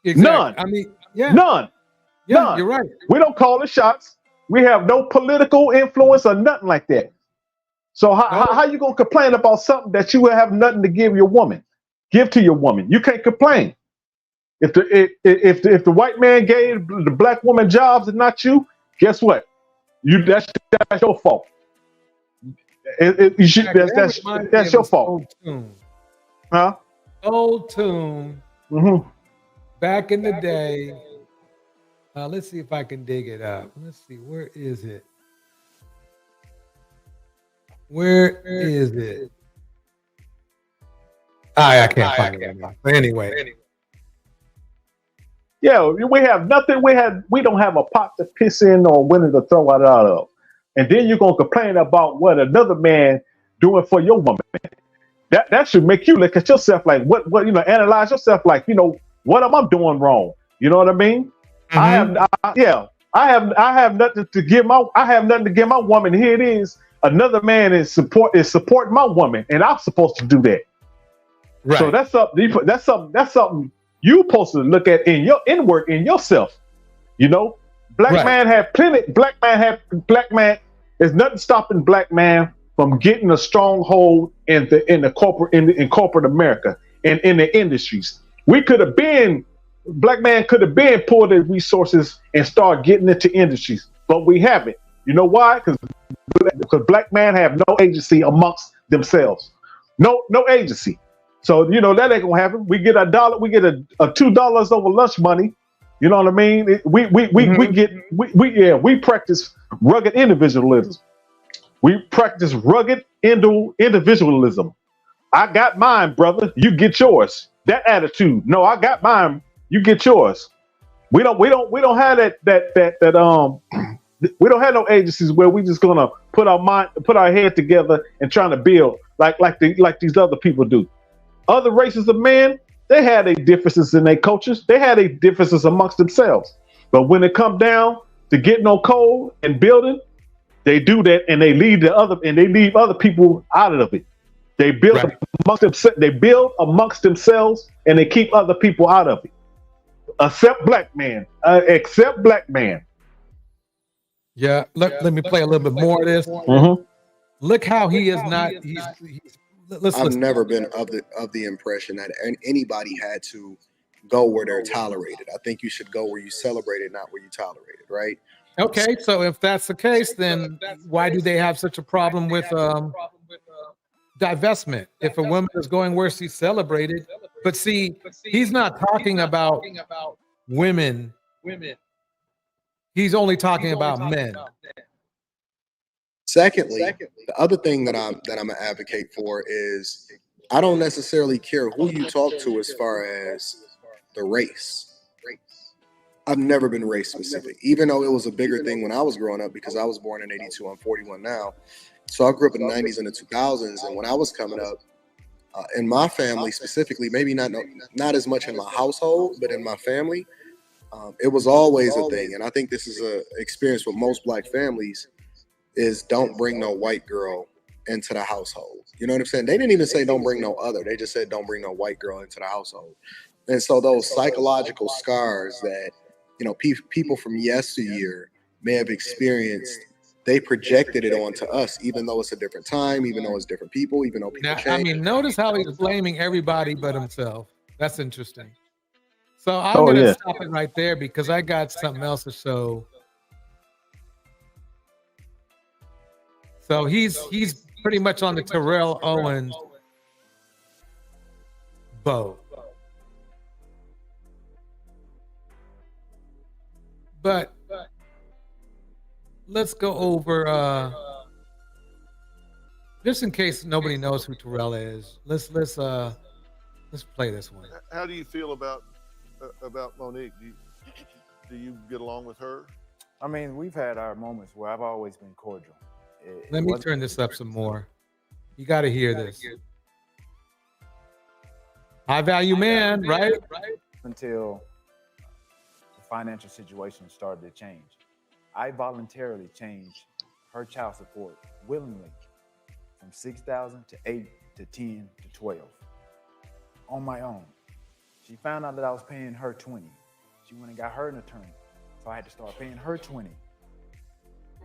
Exactly. None. None. Yeah, None. you're right. We don't call the shots. We have no political influence or nothing like that. So how you gonna complain about something that you have nothing to give to your woman? You can't complain. If the white man gave the black woman jobs and not you, guess what? That's your fault. That's your fault. Huh? Old tune. Mm-hmm. Back in the day. Let's see if I can dig it up. Let's see, where is it? Where is it? I can't find it right now. But anyway. Yeah, we have nothing. We don't have a pot to piss in or winning to throw it out of. And then you're gonna complain about what another man doing for your woman. That should make you look at yourself like what analyze yourself like, what am I doing wrong? You know what I mean? Mm-hmm. I have nothing to give my woman. Here it is. Another man is supporting my woman, and I'm supposed to do that. Right. So that's something you supposed to look at in your inward in yourself. Black man is nothing stopping black man from getting a stronghold in corporate America and in the industries. Black man could have been pulled the resources and start getting into industries, but we haven't. You know why? Because black men have no agency amongst themselves. No agency. So that ain't gonna happen. We get $1, we get a $2 over lunch money. You know what I mean? We practice rugged individualism. We practice rugged individualism. I got mine, brother. You get yours. That attitude. No, I got mine. You get yours. We don't have that we don't have no agencies where we just gonna put our head together and trying to build like these other people do. Other races of men, they had their differences in their cultures. They had their differences amongst themselves. But when it comes down to getting on code and building, they do that and they leave other people out of it. They build amongst themselves and they keep other people out of it. Except black man. Yeah, let me play a little bit more of this. Mm-hmm. Look how he is not. I've never been of the impression that anybody had to go where they're tolerated. I think you should go where you celebrate it, not where you tolerate it, right? Okay, so if that's the case, then why do they have such a problem with divestment? If a woman is going where she's celebrated, but see, he's not talking about women. He's only talking about men. Secondly, the other thing that I'm gonna advocate for is I don't necessarily care who you talk to as far as the race. I've never been race specific, even though it was a bigger thing when I was growing up because I was born in '82. I'm 41 now, so I grew up in the '90s and the 2000s. And when I was coming up, in my family specifically, maybe not as much in my household, but in my family, it was always a thing. And I think this is a experience with most black families. Is don't bring no white girl into the household. You know what I'm saying? They didn't even say don't bring no other. They just said don't bring no white girl into the household. And so those psychological scars that, people from yesteryear may have experienced, they projected it onto us, even though it's a different time, even though it's different people, even though people change. Notice how he's blaming everybody but himself. That's interesting. So I'm going to stop it right there because I got something else to show. So he's pretty much on the Terrell Owens boat. But let's go over just in case nobody knows who Terrell is. Let's play this one. How do you feel about Monique? Do you get along with her? I mean, we've had our moments where I've always been cordial. Let me turn this up some more. You got to hear this. High value man, right? Until the financial situation started to change. I voluntarily changed her child support willingly from 6,000 to 8 to 10 to 12 on my own. She found out that I was paying her 20. She went and got her an attorney. So I had to start paying her 20.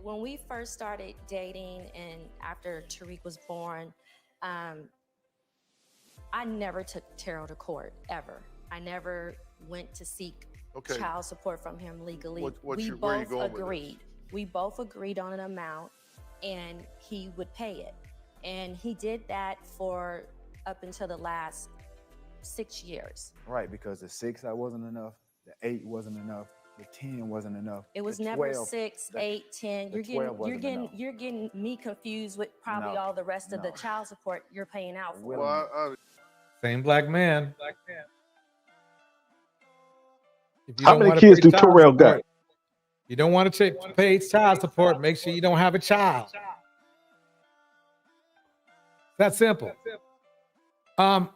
When we first started dating and after Tariq was born, I never took Terrell to court, ever. I never went to seek child support from him legally. Where We you both going with this? agreed. We both agreed on an amount and he would pay it. And he did that for up until the last 6 years. Right, because the 6 wasn't enough, the 8 wasn't enough, the 10 wasn't enough. It was the never 12 6, the- 8, 10. the You're 12 getting wasn't enough. you're getting me confused with probably No, all the rest of the no. child support you're paying out for. Well, Same black man. If you How don't many wanna kids pay do child Terrell support- got? You don't want to pay child support, make sure you don't have a child. That's simple. How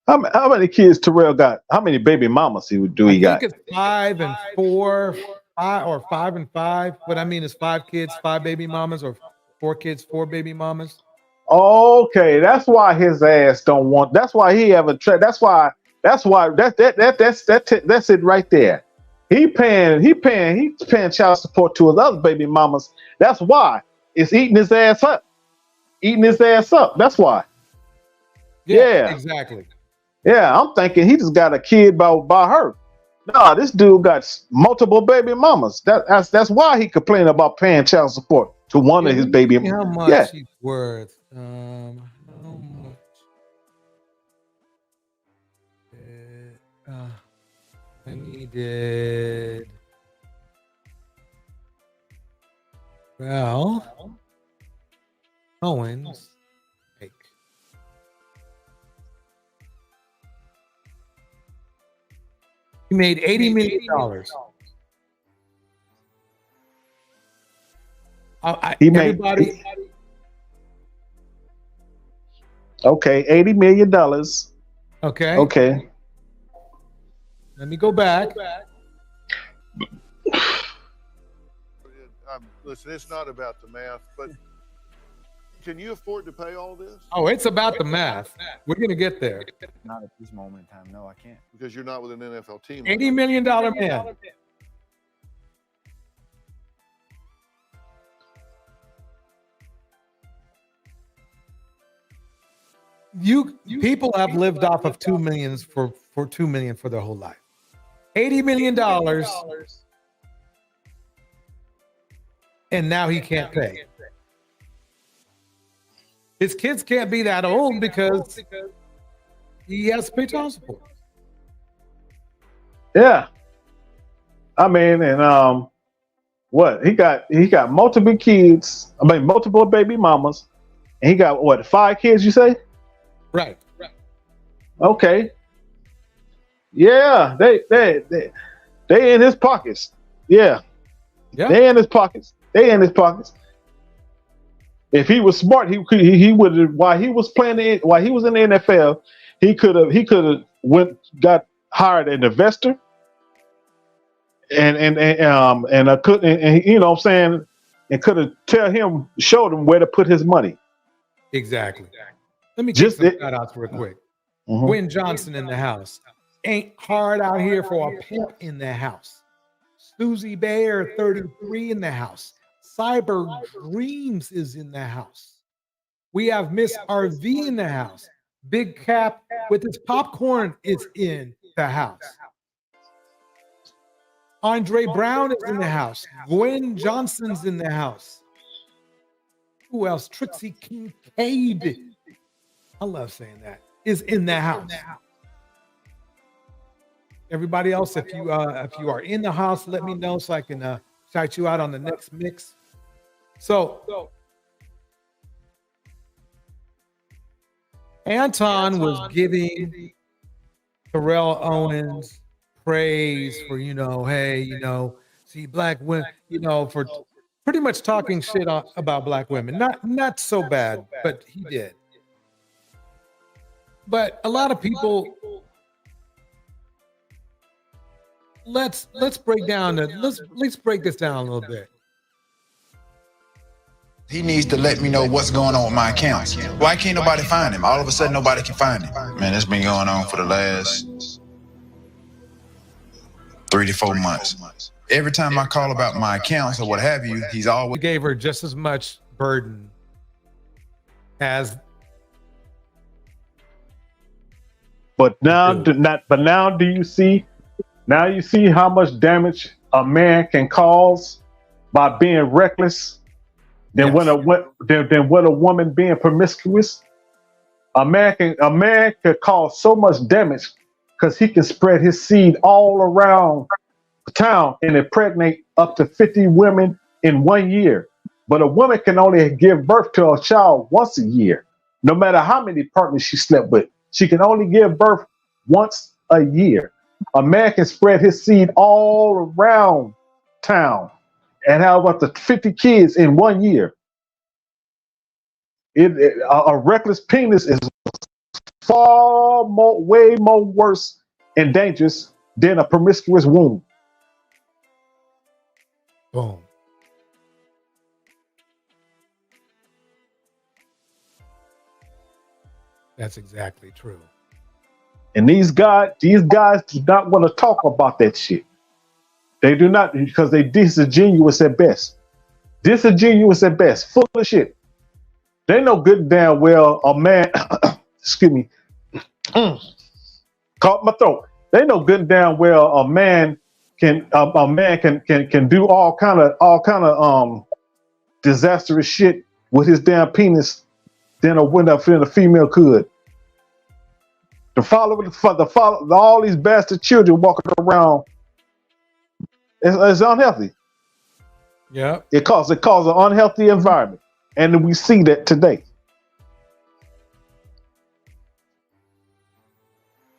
many kids Terrell got? How many baby mamas he I got? think it's 5 and 4, 5 or 5 and 5. What I mean is 5 kids, 5 baby mamas, or 4 kids, 4 baby mamas. Okay, that's why his ass don't want. That's why he have a. That's why that's it right there. He's paying child support to his other baby mamas. That's why it's eating his ass up. That's why. Yeah. Exactly. Yeah, I'm thinking he just got a kid by her. Nah, this dude got multiple baby mamas. That's why he complained about paying child support to one of his baby. How much Yeah. he's worth? How much? And he did. Well, Owens. Like, he made $80 million. He made Everybody. okay, $80 million. Okay. Okay. Let me go back. Listen, it's not about the math, but can you afford to pay all this? Oh, it's about the math. We're gonna get there. Not at this moment in time. No, I can't. Because you're not with an NFL team. $80 million man. People have lived off of $2 million for $2 million for their whole life. $80 million, and now he can't pay. His kids can't be that old because he has to pay child support. Yeah. I mean, and what he got multiple kids. I mean, multiple baby mamas, and he got what 5 kids? You say? Right. Okay. Yeah, they in his pockets. Yeah. They in his pockets. If he was smart, he would have. While he was in the NFL, he could have got hired an investor, and you know what I'm saying, and could have showed him where to put his money. Exactly. Let me just some shout outs real quick. Gwen Johnson in the house. Ain't hard out here for a pimp in the house. Susie Bear 33 in the house. Cyber Dreams is in the house. We have Miss RV in the house. Big Cap with his popcorn is in the house. Andre Brown is in the house. Gwen Johnson's in the house. Who else? Trixie Kincaid. I love saying that. Is in the house. Everybody else, if you are in the house, let me know so I can shout you out on the next mix. So Anton was giving Terrell Owens praise for, hey, see black women, for pretty much talking shit about black women. Not so bad, but he did. But a lot of people, let's break this down a little bit. He needs to let me know what's going on with my accounts. Why can't nobody find him? All of a sudden, nobody can find him. Man, it's been going on for the last 3 to 4 months. Every time I call about my accounts or what have you, he's always gave her just as much burden as. But now do you see? Now you see how much damage a man can cause by being reckless. Than when a woman being promiscuous. A man could cause so much damage because he can spread his seed all around town and impregnate up to 50 women in 1 year. But a woman can only give birth to a child once a year, no matter how many partners she slept with. She can only give birth once a year. A man can spread his seed all around town and have up to 50 kids in 1 year. A reckless penis is way more worse and dangerous than a promiscuous womb. Boom. That's exactly true. And these guys do not want to talk about that shit. They do not, because they disingenuous at best. Full of shit. They know good and damn well a man, excuse me, caught my throat. They know good and damn well a man can do all kind of disastrous shit with his damn penis than a female could. To follow all these bastard children walking around, it's unhealthy. Yeah, it causes an unhealthy environment, and we see that today.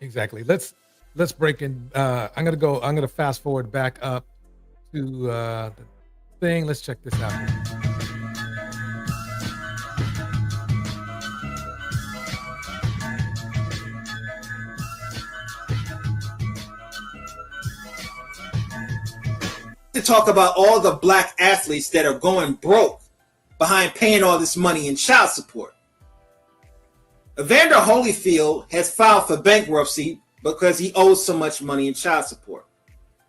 Exactly. Let's break in. I'm gonna fast forward back up to the thing. Let's check this out. To talk about all the black athletes that are going broke behind paying all this money in child support. Evander Holyfield has filed for bankruptcy because he owes so much money in child support.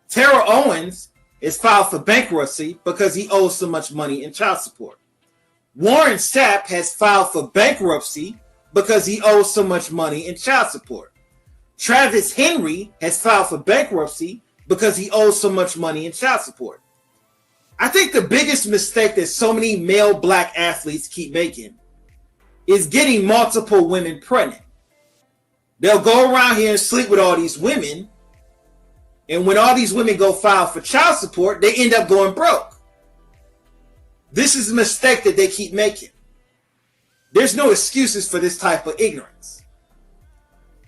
Terrell Owens is filed for bankruptcy because he owes so much money in child support. Warren Sapp has filed for bankruptcy because he owes so much money in child support. Travis Henry has filed for bankruptcy because he owes so much money in child support. I think the biggest mistake that so many male black athletes keep making is getting multiple women pregnant. They'll go around here and sleep with all these women, and when all these women go file for child support, they end up going broke. This is a mistake that they keep making. There's no excuses for this type of ignorance.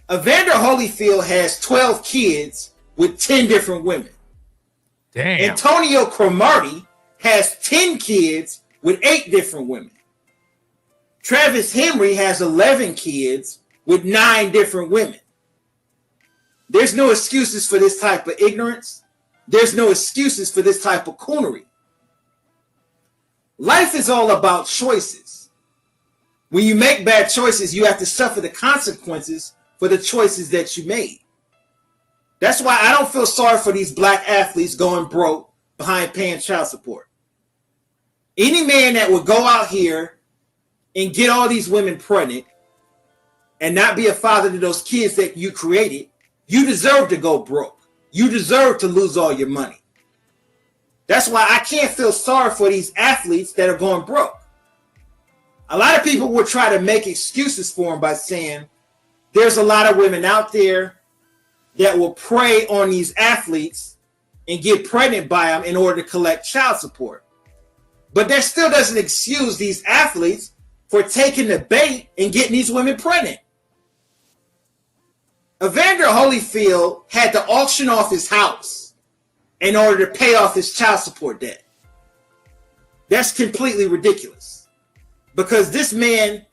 Evander Holyfield has 12 kids with 10 different women. Damn. Antonio Cromartie has 10 kids with 8 different women. Travis Henry has 11 kids with 9 different women. There's no excuses for this type of ignorance. There's no excuses for this type of coonery. Life is all about choices. When you make bad choices, you have to suffer the consequences for the choices that you made. That's why I don't feel sorry for these black athletes going broke behind paying child support. Any man that would go out here and get all these women pregnant and not be a father to those kids that you created, you deserve to go broke. You deserve to lose all your money. That's why I can't feel sorry for these athletes that are going broke. A lot of people will try to make excuses for them by saying there's a lot of women out there that will prey on these athletes and get pregnant by them in order to collect child support. But that still doesn't excuse these athletes for taking the bait and getting these women pregnant. Evander Holyfield had to auction off his house in order to pay off his child support debt. That's completely ridiculous. Because this man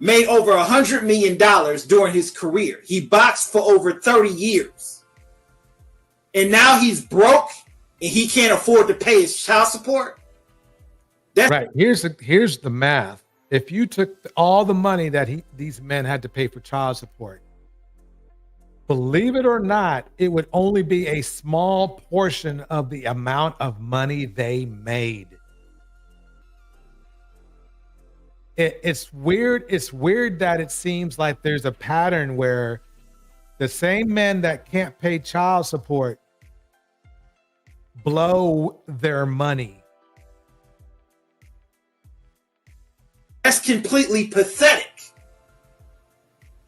made over $100 million during his career. He boxed for over 30 years. And now he's broke and he can't afford to pay his child support. That's right. Here's the math. If you took all the money that these men had to pay for child support, believe it or not, it would only be a small portion of the amount of money they made. It's weird. It's weird that it seems like there's a pattern where the same men that can't pay child support blow their money. That's completely pathetic.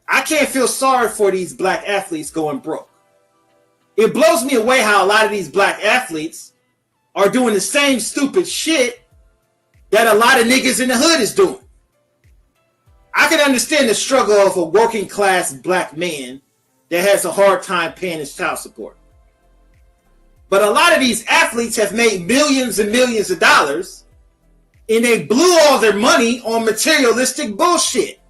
I can't feel sorry for these black athletes going broke. It blows me away how a lot of these black athletes are doing the same stupid shit that a lot of niggas in the hood is doing. I can understand the struggle of a working class black man that has a hard time paying his child support. But a lot of these athletes have made millions and millions of dollars, and they blew all their money on materialistic bullshit.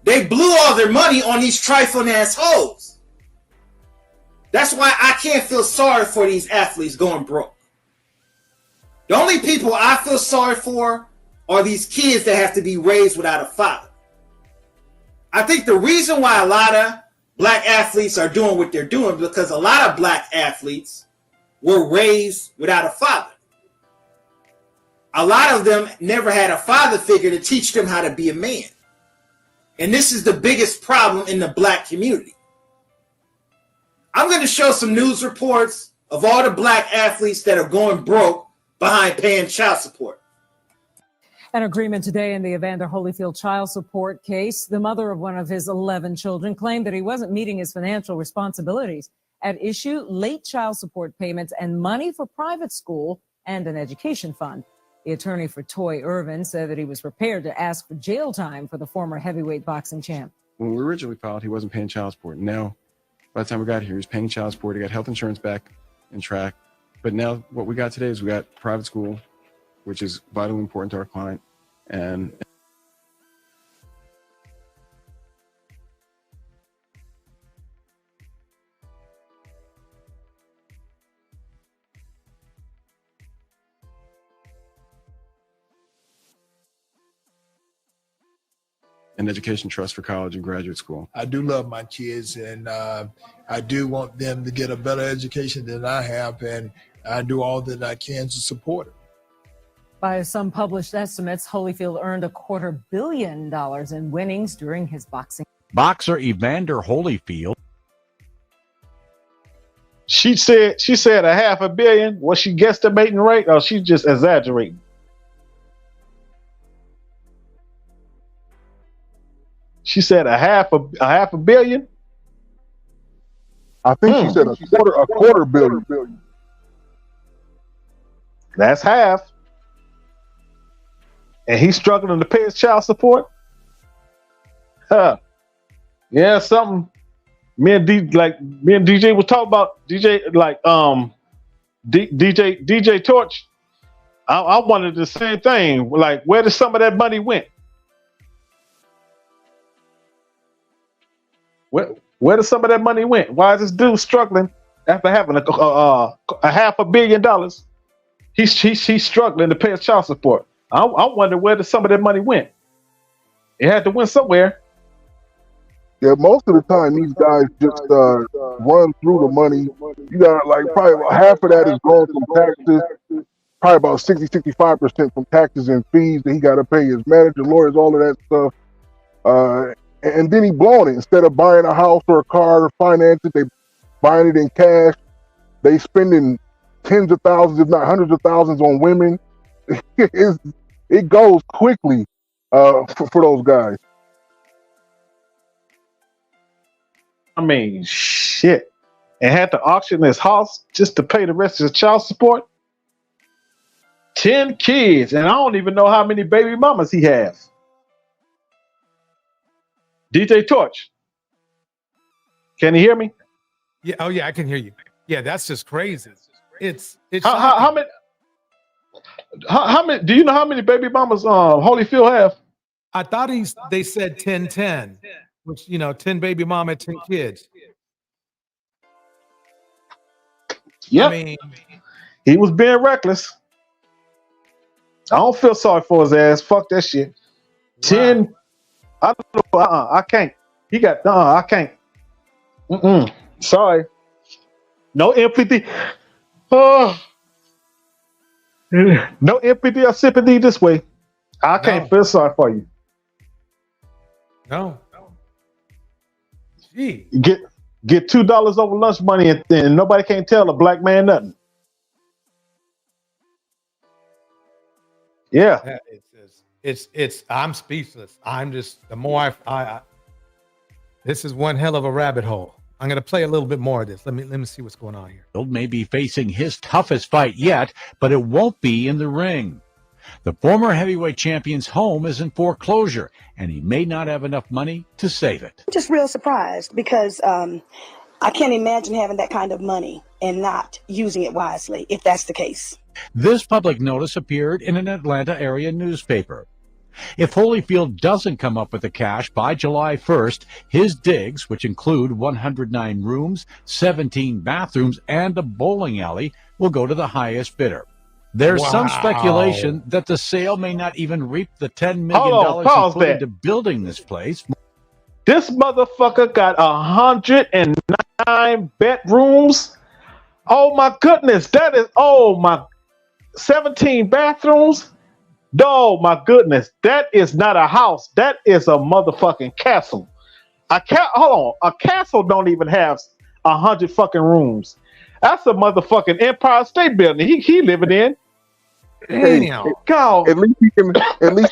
They blew all their money on these trifling ass hoes. That's why I can't feel sorry for these athletes going broke. The only people I feel sorry for are these kids that have to be raised without a father. I think the reason why a lot of black athletes are doing what they're doing is because a lot of black athletes were raised without a father. A lot of them never had a father figure to teach them how to be a man. And this is the biggest problem in the black community. I'm going to show some news reports of all the black athletes that are going broke behind paying child support. An agreement today in the Evander Holyfield child support case. The mother of one of his 11 children claimed that he wasn't meeting his financial responsibilities. At issue, late child support payments and money for private school and an education fund. The attorney for Toy Irvin said that he was prepared to ask for jail time for the former heavyweight boxing champ. When we originally filed, he wasn't paying child support. Now, by the time we got here, he was paying child support. He got health insurance back in track. But now what we got today is we got private school, which is vitally important to our client. And an education trust for college and graduate school. I do love my kids, and I do want them to get a better education than I have, and I do all that I can to support it. By some published estimates, Holyfield earned $250 million in winnings during his boxing. Boxer Evander Holyfield. She said $500 million. Was she guesstimating right, or she just exaggerating? She said a half a billion. I think she said a quarter billion. That's half. And he's struggling to pay his child support. Yeah, something. Me and DJ was talking about DJ Torch. I wanted the same thing. Like, where did some of that money went? Where did some of that money went? Why is this dude struggling after having a $500 million? He's struggling to pay his child support. I wonder where did some of that money went. It had to went somewhere. Yeah, most of the time these guys just run through the money. You got like probably about half of that is going from taxes, probably about 65% from taxes and fees that he got to pay his manager, lawyers, all of that stuff. And then he blowing it. Instead of buying a house or a car or finance it, they buying it in cash. They spending tens of thousands, if not hundreds of thousands on women. It goes quickly for those guys. I mean, shit. And had to auction his house just to pay the rest of his child support. 10 kids, and I don't even know how many baby mamas he has. DJ Torch, Can you hear me? Yeah. Oh yeah, I can hear you. Yeah, that's just crazy. It's How many? Do you know how many baby mamas Holyfield have? I thought they said 10-10, which 10 baby mama, 10 kids. Yep. I mean, he was being reckless. I don't feel sorry for his ass. Fuck that shit. 10. I don't know. I can't. He got. I can't. Sorry. No empathy. Oh. No empathy or sympathy this way. I can't feel sorry for you. No. Gee. Get $2 over lunch money and nobody can't tell a black man nothing. Yeah. It's I'm speechless. I'm just the more I this is one hell of a rabbit hole. I'm going to play a little bit more of this. Let me see what's going on here. May be facing his toughest fight yet, but it won't be in the ring. The former heavyweight champion's home is in foreclosure, and he may not have enough money to save it. I'm just real surprised because I can't imagine having that kind of money and not using it wisely, if that's the case. This public notice appeared in an Atlanta area newspaper. If Holyfield doesn't come up with the cash by July 1st, his digs, which include 109 rooms, 17 bathrooms, and a bowling alley, will go to the highest bidder. There's some speculation that the sale may not even reap the $10 million he put into building this place. This motherfucker got 109 bedrooms. Oh my goodness, 17 bathrooms. Oh my goodness, that is not a house. That is a motherfucking castle. Hold on, a castle don't even have 100 fucking rooms. That's a motherfucking Empire State Building. He living in. Damn. God. At least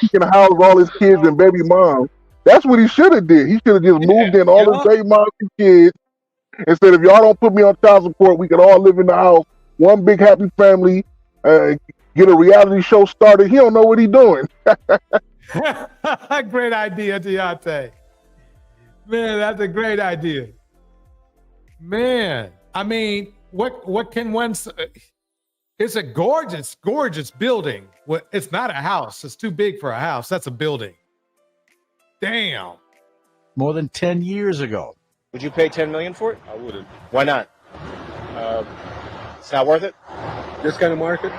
he can house all his kids and baby moms. That's what he should have did. He should have just moved in all his baby moms and kids and said, if y'all don't put me on child support, we can all live in the house, one big happy family. Get a reality show started. He don't know what he's doing. Great idea, Deontay. Man, that's a great idea. Man, I mean, what can one say? It's a gorgeous, gorgeous building. Well, it's not a house. It's too big for a house. That's a building. Damn. More than 10 years ago. Would you pay $10 million for it? I wouldn't. Why not? It's not worth it? This kind of market?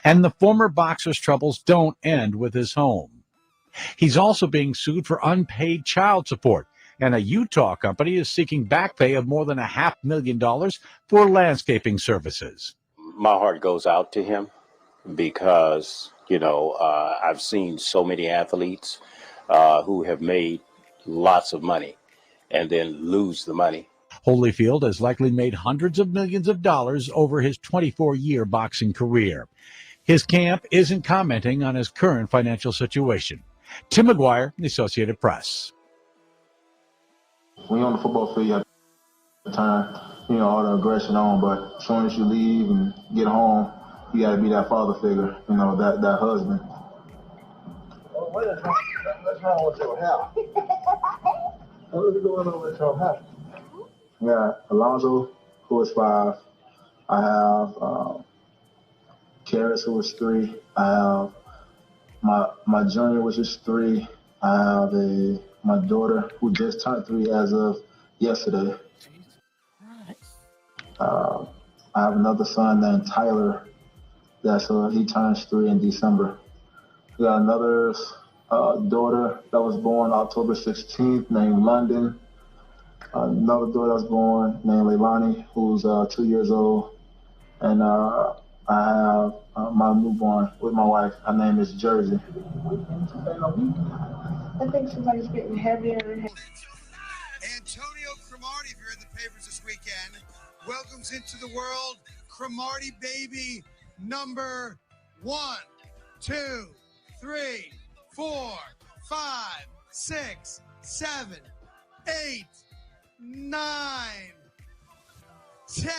And the former boxer's troubles don't end with his home. He's also being sued for unpaid child support, and a Utah company is seeking back pay of more than $500,000 for landscaping services. My heart goes out to him because, I've seen so many athletes who have made lots of money and then lose the money. Holyfield has likely made hundreds of millions of dollars over his 24-year boxing career. His camp isn't commenting on his current financial situation. Tim McGuire, The Associated Press. When you're on the football field, you have to turn, all the aggression on, but as soon as you leave and get home, you got to be that father figure, that husband. What's wrong with your house? What is going on with your house? Yeah, Alonzo, who is 5. I have Karis, who is 3. I have my junior, which is 3. I have my daughter, who just turned 3 as of yesterday. I have another son named Tyler. He turns 3 in December. We got another daughter that was born October 16th named London. Another daughter that was born named Leilani, who's 2 years old. And I have my newborn with my wife. Her name is Jersey. I think somebody's getting heavier and heavier. Antonio Cromartie, if you're in the papers this weekend, welcomes into the world Cromartie baby number 1, 2, 3, 4, 5, 6, 7, 8, 9, 10.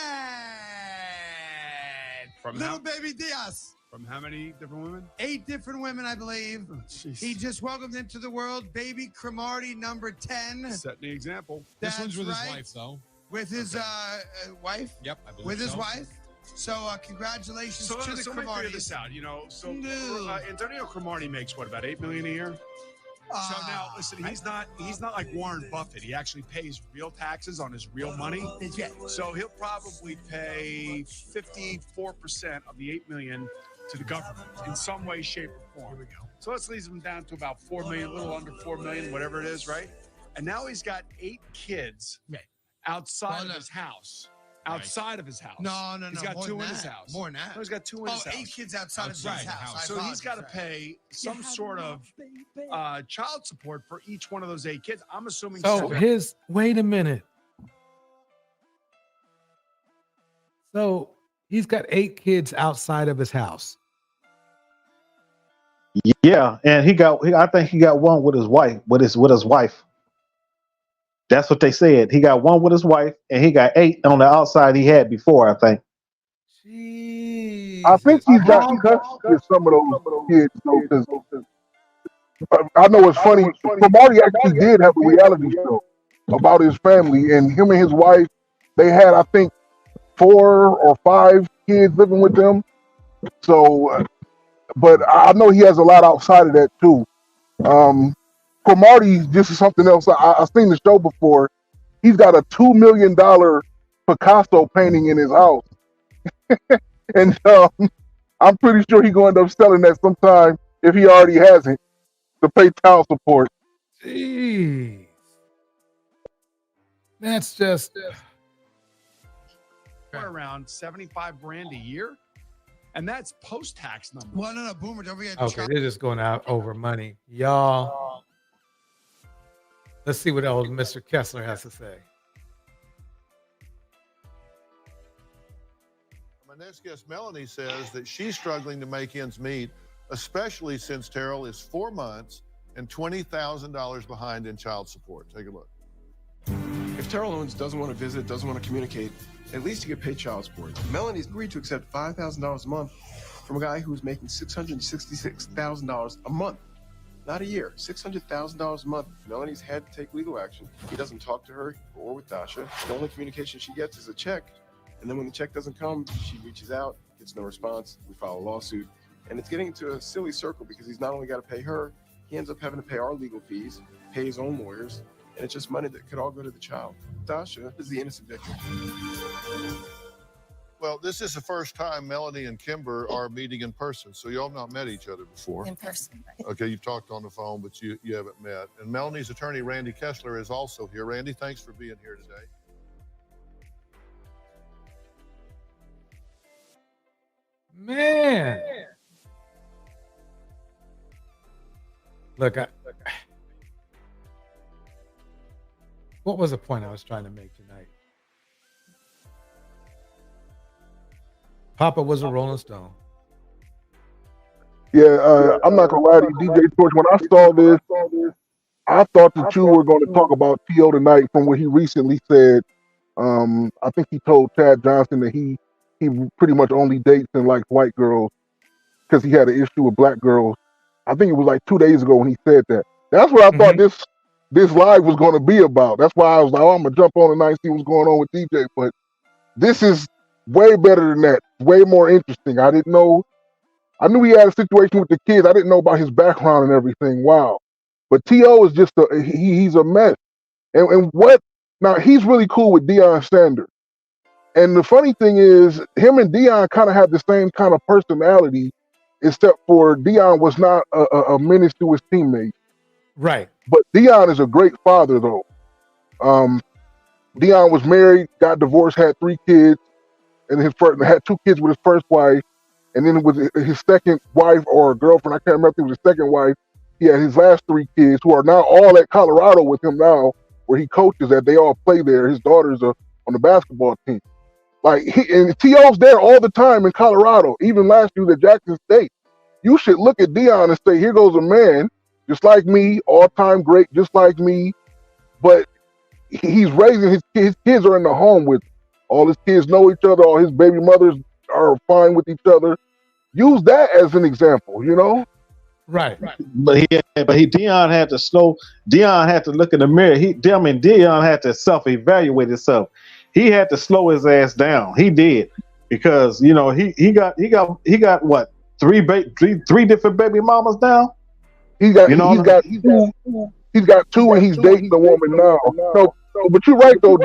From Little baby Diaz. From how many different women? 8 different women, I believe. Oh, jeez. He just welcomed into the world baby Cromartie number 10. Setting the example. That's This one's with right. his wife, though. With his wife? Yep, I believe With his so. wife? So congratulations So, to the so let me figure Cromarties. this out. You know, so No. Antonio Cromartie makes what, about $8 million a year? So now, listen, he's not like Warren Buffett. He actually pays real taxes on his real money. Yeah. So he'll probably pay 54% of the $8 million to the government in some way, shape, or form. Here we go. So let's leave him down to about $4 million, a little under $4 million, whatever it is, right? And now he's got 8 kids outside of his house. Outside of his house. No. He's got more 2 than in his that. house. More than that. No, he's got 2 in his house. 8 kids outside of his house. So he's got to pay some sort of child support for each one of those 8 kids. I'm assuming. So wait a minute. So he's got 8 kids outside of his house. Yeah, and I think he got one with his wife. With his wife. That's what they said. He got one with his wife, and he got 8 on the outside he had before, I think. I think he's got custody of some of those kids, though, because I know it's funny. Cromartie actually did have a reality show about his family, and him and his wife, they had, I think, 4 or 5 kids living with them. So, but I know he has a lot outside of that too. Cromartie, this is something else. I've seen the show before. He's got a $2 million Picasso painting in his house. And I'm pretty sure he's going to end up selling that sometime if he already hasn't to pay child support. Jeez. That's just around 75 grand a year, and that's post-tax numbers. Well, no, Boomer, don't forget. okay. They're just going out over money, y'all. Let's see what old Mr. Kessler has to say. My next guest, Melanie, says that she's struggling to make ends meet, especially since Terrell is 4 months and $20,000 behind in child support. Take a look. If Terrell Owens doesn't want to visit, doesn't want to communicate, at least you get paid child support. Melanie's agreed to accept $5,000 a month from a guy who's making $666,000 a month. Not a year, $600,000 a month. Melanie's had to take legal action. He doesn't talk to her or with Dasha. The only communication she gets is a check. And then when the check doesn't come, she reaches out, gets no response. We file a lawsuit. And it's getting into a silly circle because he's not only got to pay her, he ends up having to pay our legal fees, pay his own lawyers, and it's just money that could all go to the child. Dasha is the innocent victim. Well, this is the first time Melanie and Kimber are meeting in person, so y'all have not met each other before. In person, right? Okay, you've talked on the phone, but you haven't met. And Melanie's attorney, Randy Kessler, is also here. Randy, thanks for being here today. Man. Look, what was the point I was trying to make tonight? Papa was a Rolling Stone. Yeah, I'm not gonna lie to you, DJ Torch. When I saw this, I thought that you were going to talk about T.O. tonight from what he recently said. I think he told Chad Johnson that he pretty much only dates and likes white girls because he had an issue with black girls. I think it was like 2 days ago when he said that. That's what I thought this live was going to be about. That's why I was like, oh, I'm gonna jump on tonight and see what's going on with DJ. But this is way better than that. Way more interesting. I didn't know. I knew he had a situation with the kids. I didn't know about his background and everything. Wow. But T.O. is just he's a mess. And what? Now, he's really cool with Deion Sanders. And the funny thing is, him and Deion kind of have the same kind of personality, except for Deion was not a menace to his teammates. Right. But Deion is a great father, though. Deion was married, got divorced, had 3 kids, and had 2 kids with his first wife. And then with his second wife or girlfriend, I can't remember if it was his second wife, he had his last 3 kids who are now all at Colorado with him now, where he coaches at. They all play there. His daughters are on the basketball team. Like, and T.O.'s there all the time in Colorado. Even last year at Jackson State. You should look at Deion and say, here goes a man, just like me, all-time great, just like me. But he's raising his kids are in the home with him. All his kids know each other. All his baby mothers are fine with each other. Use that as an example, you know? Right. But Dion had to slow. Dion had to look in the mirror. Dion had to self-evaluate himself. He had to slow his ass down. He did, because he got what, three different baby mamas now. He's got two, and he's dating the woman now. No, but you're right though.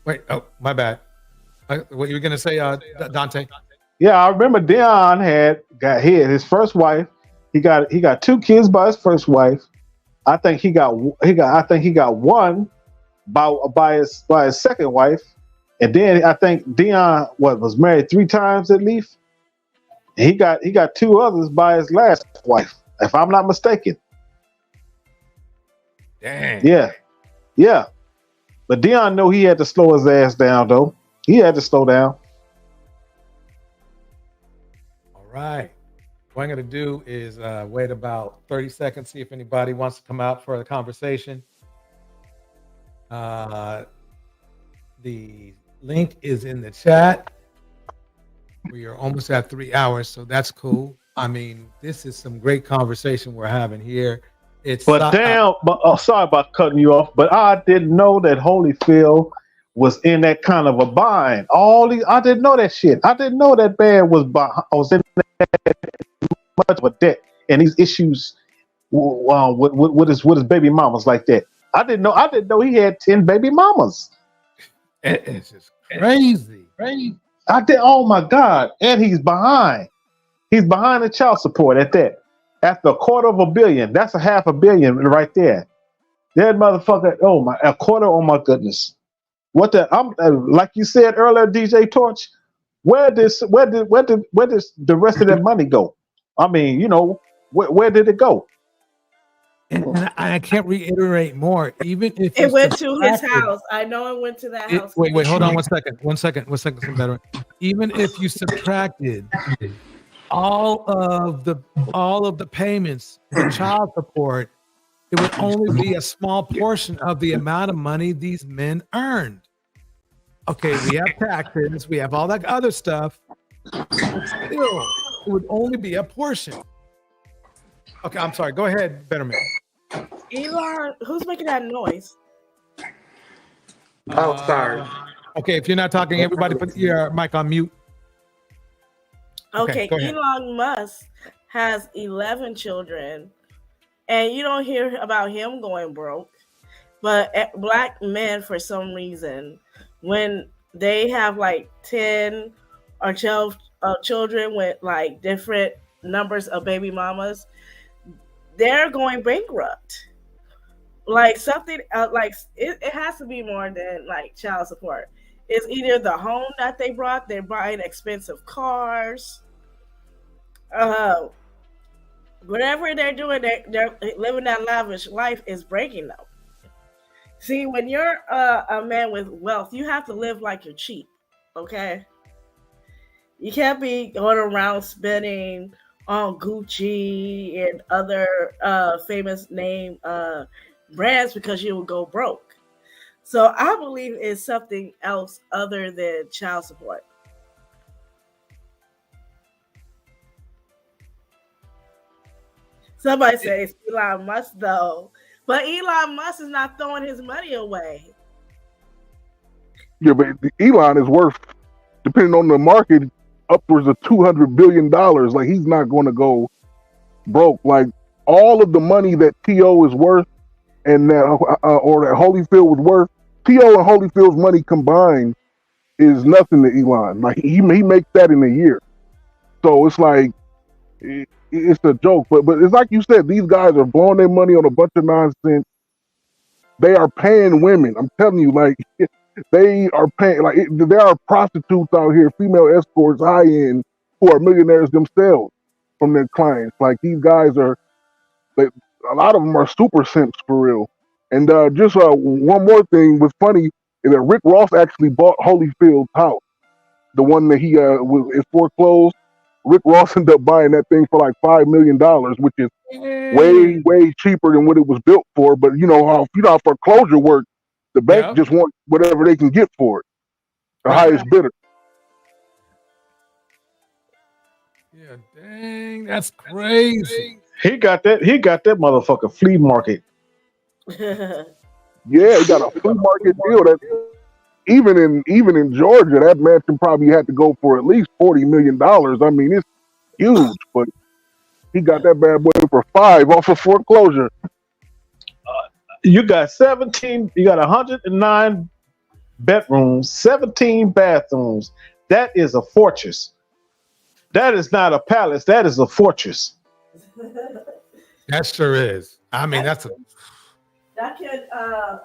Wait, oh, my bad. What you were gonna say, Dante? Yeah, I remember Dion got his first wife. He got 2 kids by his first wife. I think he got one by his second wife, and then I think Dion was married 3 times at least. And he got 2 others by his last wife, if I'm not mistaken. Dang. Yeah. But Dion knew he had to slow his ass down, though. He had to slow down. All right. What I'm going to do is wait about 30 seconds, see if anybody wants to come out for the conversation. The link is in the chat. We are almost at 3 hours, so that's cool. I mean, this is some great conversation we're having here. Sorry about cutting you off, but I didn't know that Holyfield was in that kind of a bind. I didn't know that shit. I didn't know that man was in that much of a debt and these issues with his baby mamas like that. I didn't know he had 10 baby mamas. It's just crazy. Oh my God. And he's behind. He's behind the child support at that. After $250 million. That's $500 million right there. That motherfucker, a quarter, oh my goodness. What like you said earlier, DJ Torch, where did the rest of that money go? I mean, where did it go? And I can't reiterate more. Even if it went to his house. I know it went to that house. Wait, hold on 1 second. 1 second. Some better. Even if you subtracted all of the payments for child support, it would only be a small portion of the amount of money these men earned. Okay, we have taxes, we have all that other stuff. Still, it would only be a portion. Okay, I'm sorry. Go ahead, Betterman. Elon, who's making that noise? Oh, sorry. Okay, if you're not talking, everybody put your mic on mute. Okay, Elon Musk has 11 children, and you don't hear about him going broke. But black men, for some reason, when they have like 10 or 12 children with like different numbers of baby mamas, they're going bankrupt. Like something like it has to be more than like child support. It's either the home that they're buying expensive cars, whatever they're doing, they're living that lavish life is breaking them. See, when you're a man with wealth, you have to live like you're cheap, okay? You can't be going around spending on Gucci and other famous name brands because you will go broke. So I believe it's something else other than child support. Somebody says Elon Musk though, but Elon Musk is not throwing his money away. Yeah, but Elon is worth, depending on the market, upwards of $200 billion. Like, he's not going to go broke. Like, all of the money that T.O. is worth and that or that Holyfield was worth, T.O. and Holyfield's money combined is nothing to Elon. Like, he makes that in a year. So it's like, it's a joke. But it's like you said, these guys are blowing their money on a bunch of nonsense. They are paying women. I'm telling you, like, they are paying, like, there are prostitutes out here, female escorts, high end, who are millionaires themselves from their clients. Like, these guys are, a lot of them are super simps for real. And just one more thing was funny is that Rick Ross actually bought Holyfield's house, the one that he is foreclosed. Rick Ross ended up buying that thing for like $5 million, which is way cheaper than what it was built for. But you know how foreclosure works, the bank just wants whatever they can get for it. The highest bidder. Yeah, dang, that's crazy. He got that motherfucker flea market. Yeah, he got a flea market deal. That even in Georgia, that mansion probably had to go for at least $40 million. I mean, it's huge, but he got that bad boy for $5 off of foreclosure. You got 109 bedrooms, 17 bathrooms. That is a fortress. That is not a palace. That is a fortress. That sure is. I mean, that's a. That could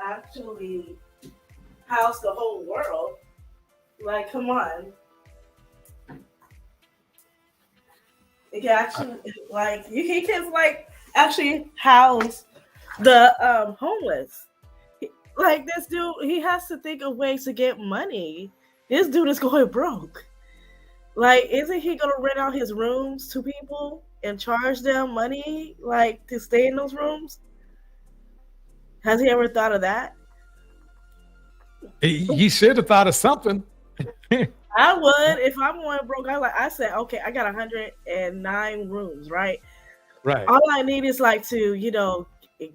actually house the whole world. Like, come on. It can actually, like, he can, like, actually house the homeless. Like, this dude, he has to think of ways to get money. This dude is going broke. Like, isn't he gonna rent out his rooms to people and charge them money, like, to stay in those rooms? Has he ever thought of that? He should have thought of something. I would. If I'm going broke, I said, okay, I got 109 rooms, right? Right. All I need is, like, to,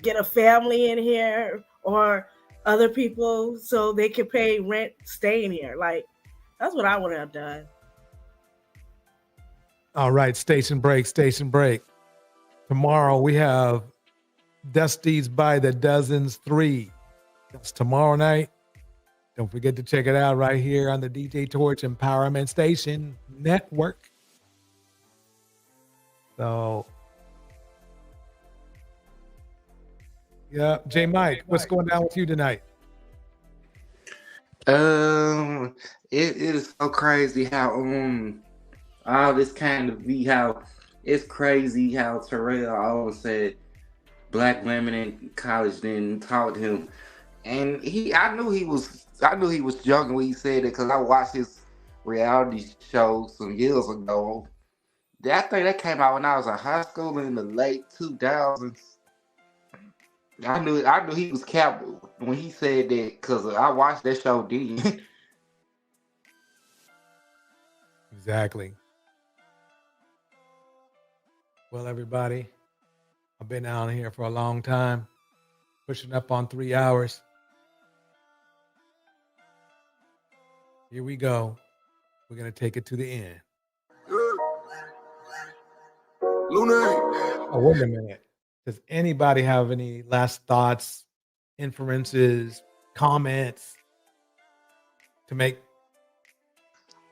get a family in here or other people so they can pay rent staying here. Like, that's what I would have done. All right, station break. Tomorrow we have Dusty's by the Dozens 3. That's tomorrow night. Don't forget to check it out right here on the DJ Torch Empowerment Station Network. So, yeah, J Mike, what's going down with you tonight? It is so crazy how all this kind of be how it's crazy how Terrell Owens said black women in college didn't talk to him, and I knew he was joking when he said it because I watched his reality show some years ago. I think that came out when I was in high school in the late 2000s. I knew he was capped when he said that because I watched that show then. Exactly. Well, everybody, I've been out here for a long time, pushing up on 3 hours. Here we go. We're going to take it to the end. Oh, wait a minute. Does anybody have any last thoughts, inferences, comments to make?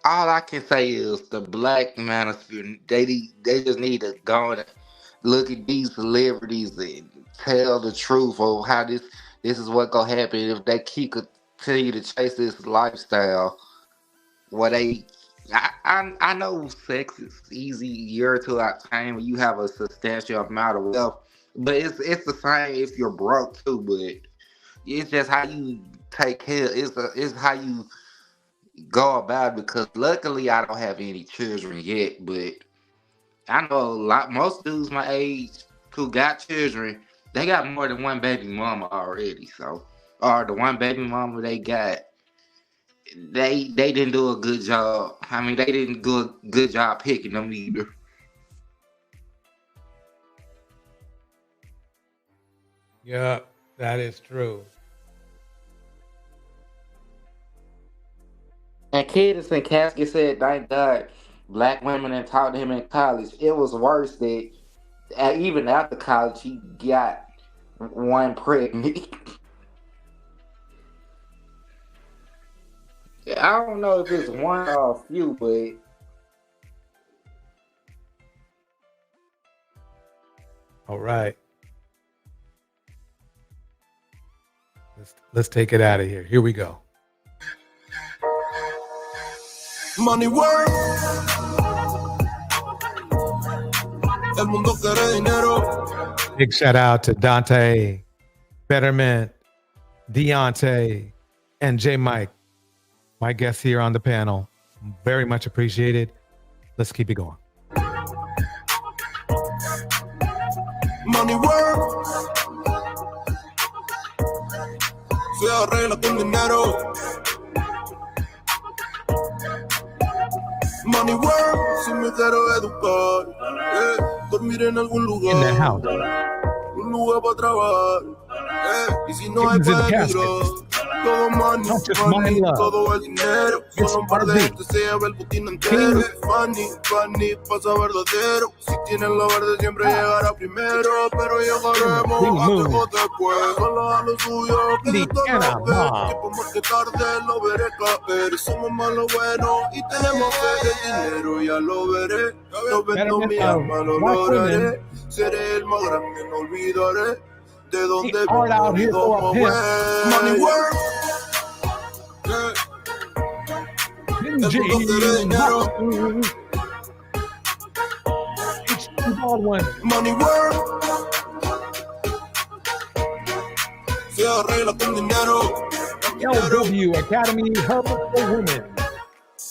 All I can say is the Black Manosphere, they just need to go and look at these celebrities and tell the truth of how this is what gonna happen if they continue to chase this lifestyle. Where I know sex is easy year to a time when you have a substantial amount of wealth, but it's the same if you're broke too. But it's just how you take care. It's how you go about it, because luckily I don't have any children yet, but I know most dudes my age who got children, they got more than one baby mama already. So, or the one baby mama they got, they didn't do a good job. I mean, they didn't do a good job picking them either. Yeah, that is true. And Kiddis and Casket said, thank God black women didn't talk to him in college. It was worse that even after college, he got one pregnant. I don't know if it's one or a few, but All right. Let's take it out of here. Here we go. Money work. El mundo quiere dinero. Big shout out to Dante, Betterment, Deontay, and J Mike, my guests here on the panel. Very much appreciated. Let's keep it going. Money work. Se arregla con dinero. Money work, si me quiero educar, dormir en algún lugar, un lugar para trabajar, y si no hay peligro, todo money, money, todo el dinero, solo un par de gente se lleva el botín entero. Funny, funny, pasa verdadero, si tienen lo verde siempre llegará primero, pero llegaremos antes o después, solo a lo suyo, que de todo lo ve, tiempo más que tarde lo veré caer, somos más lo bueno y tenemos fe, el dinero ya lo veré, lo vendo mi alma, lo lograré, seré el más grande, no olvidaré de dónde vengo y cómo voy. Money work, el mundo quiere dinero. Money work, se arregla con dinero. LW Academy Herbal for Women.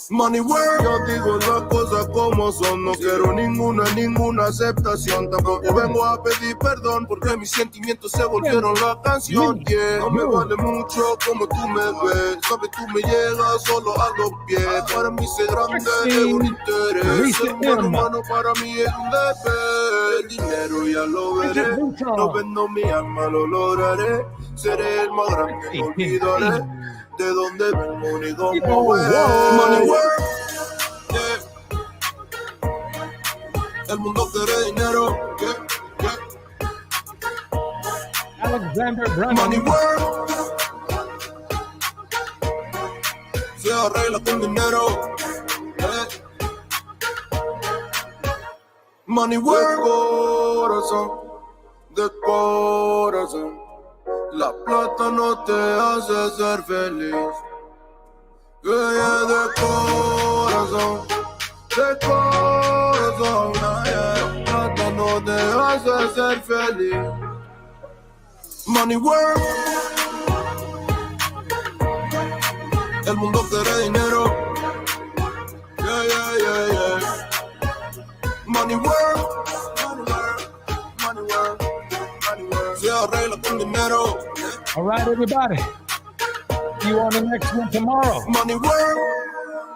Money work, yo digo las cosas como son, no quiero ninguna aceptación, tampoco vengo a pedir perdón porque mis sentimientos se volvieron la canción, yeah. No me vale mucho como tú me ves, sabes tú me llegas solo a los pies, para mí ser grande es un interés, ser un buen humano para mí es un deber, el dinero ya lo veré, no vendo mi alma, lo lograré, seré el más grande, no olvidaré de dónde vengo ni cómo voy. Money work, el mundo quiere dinero, Alexander Brown. Money work, se arregla con dinero, Money work, corazón, de corazón. La plata no te hace ser feliz. Yeah, de corazón, la plata no te hace ser feliz. Money work, el mundo quiere dinero. Yeah, yeah, yeah, yeah. Money work, money work, money work, money work. Se arregla con dinero. All right, everybody. See you on the next one tomorrow. Money work.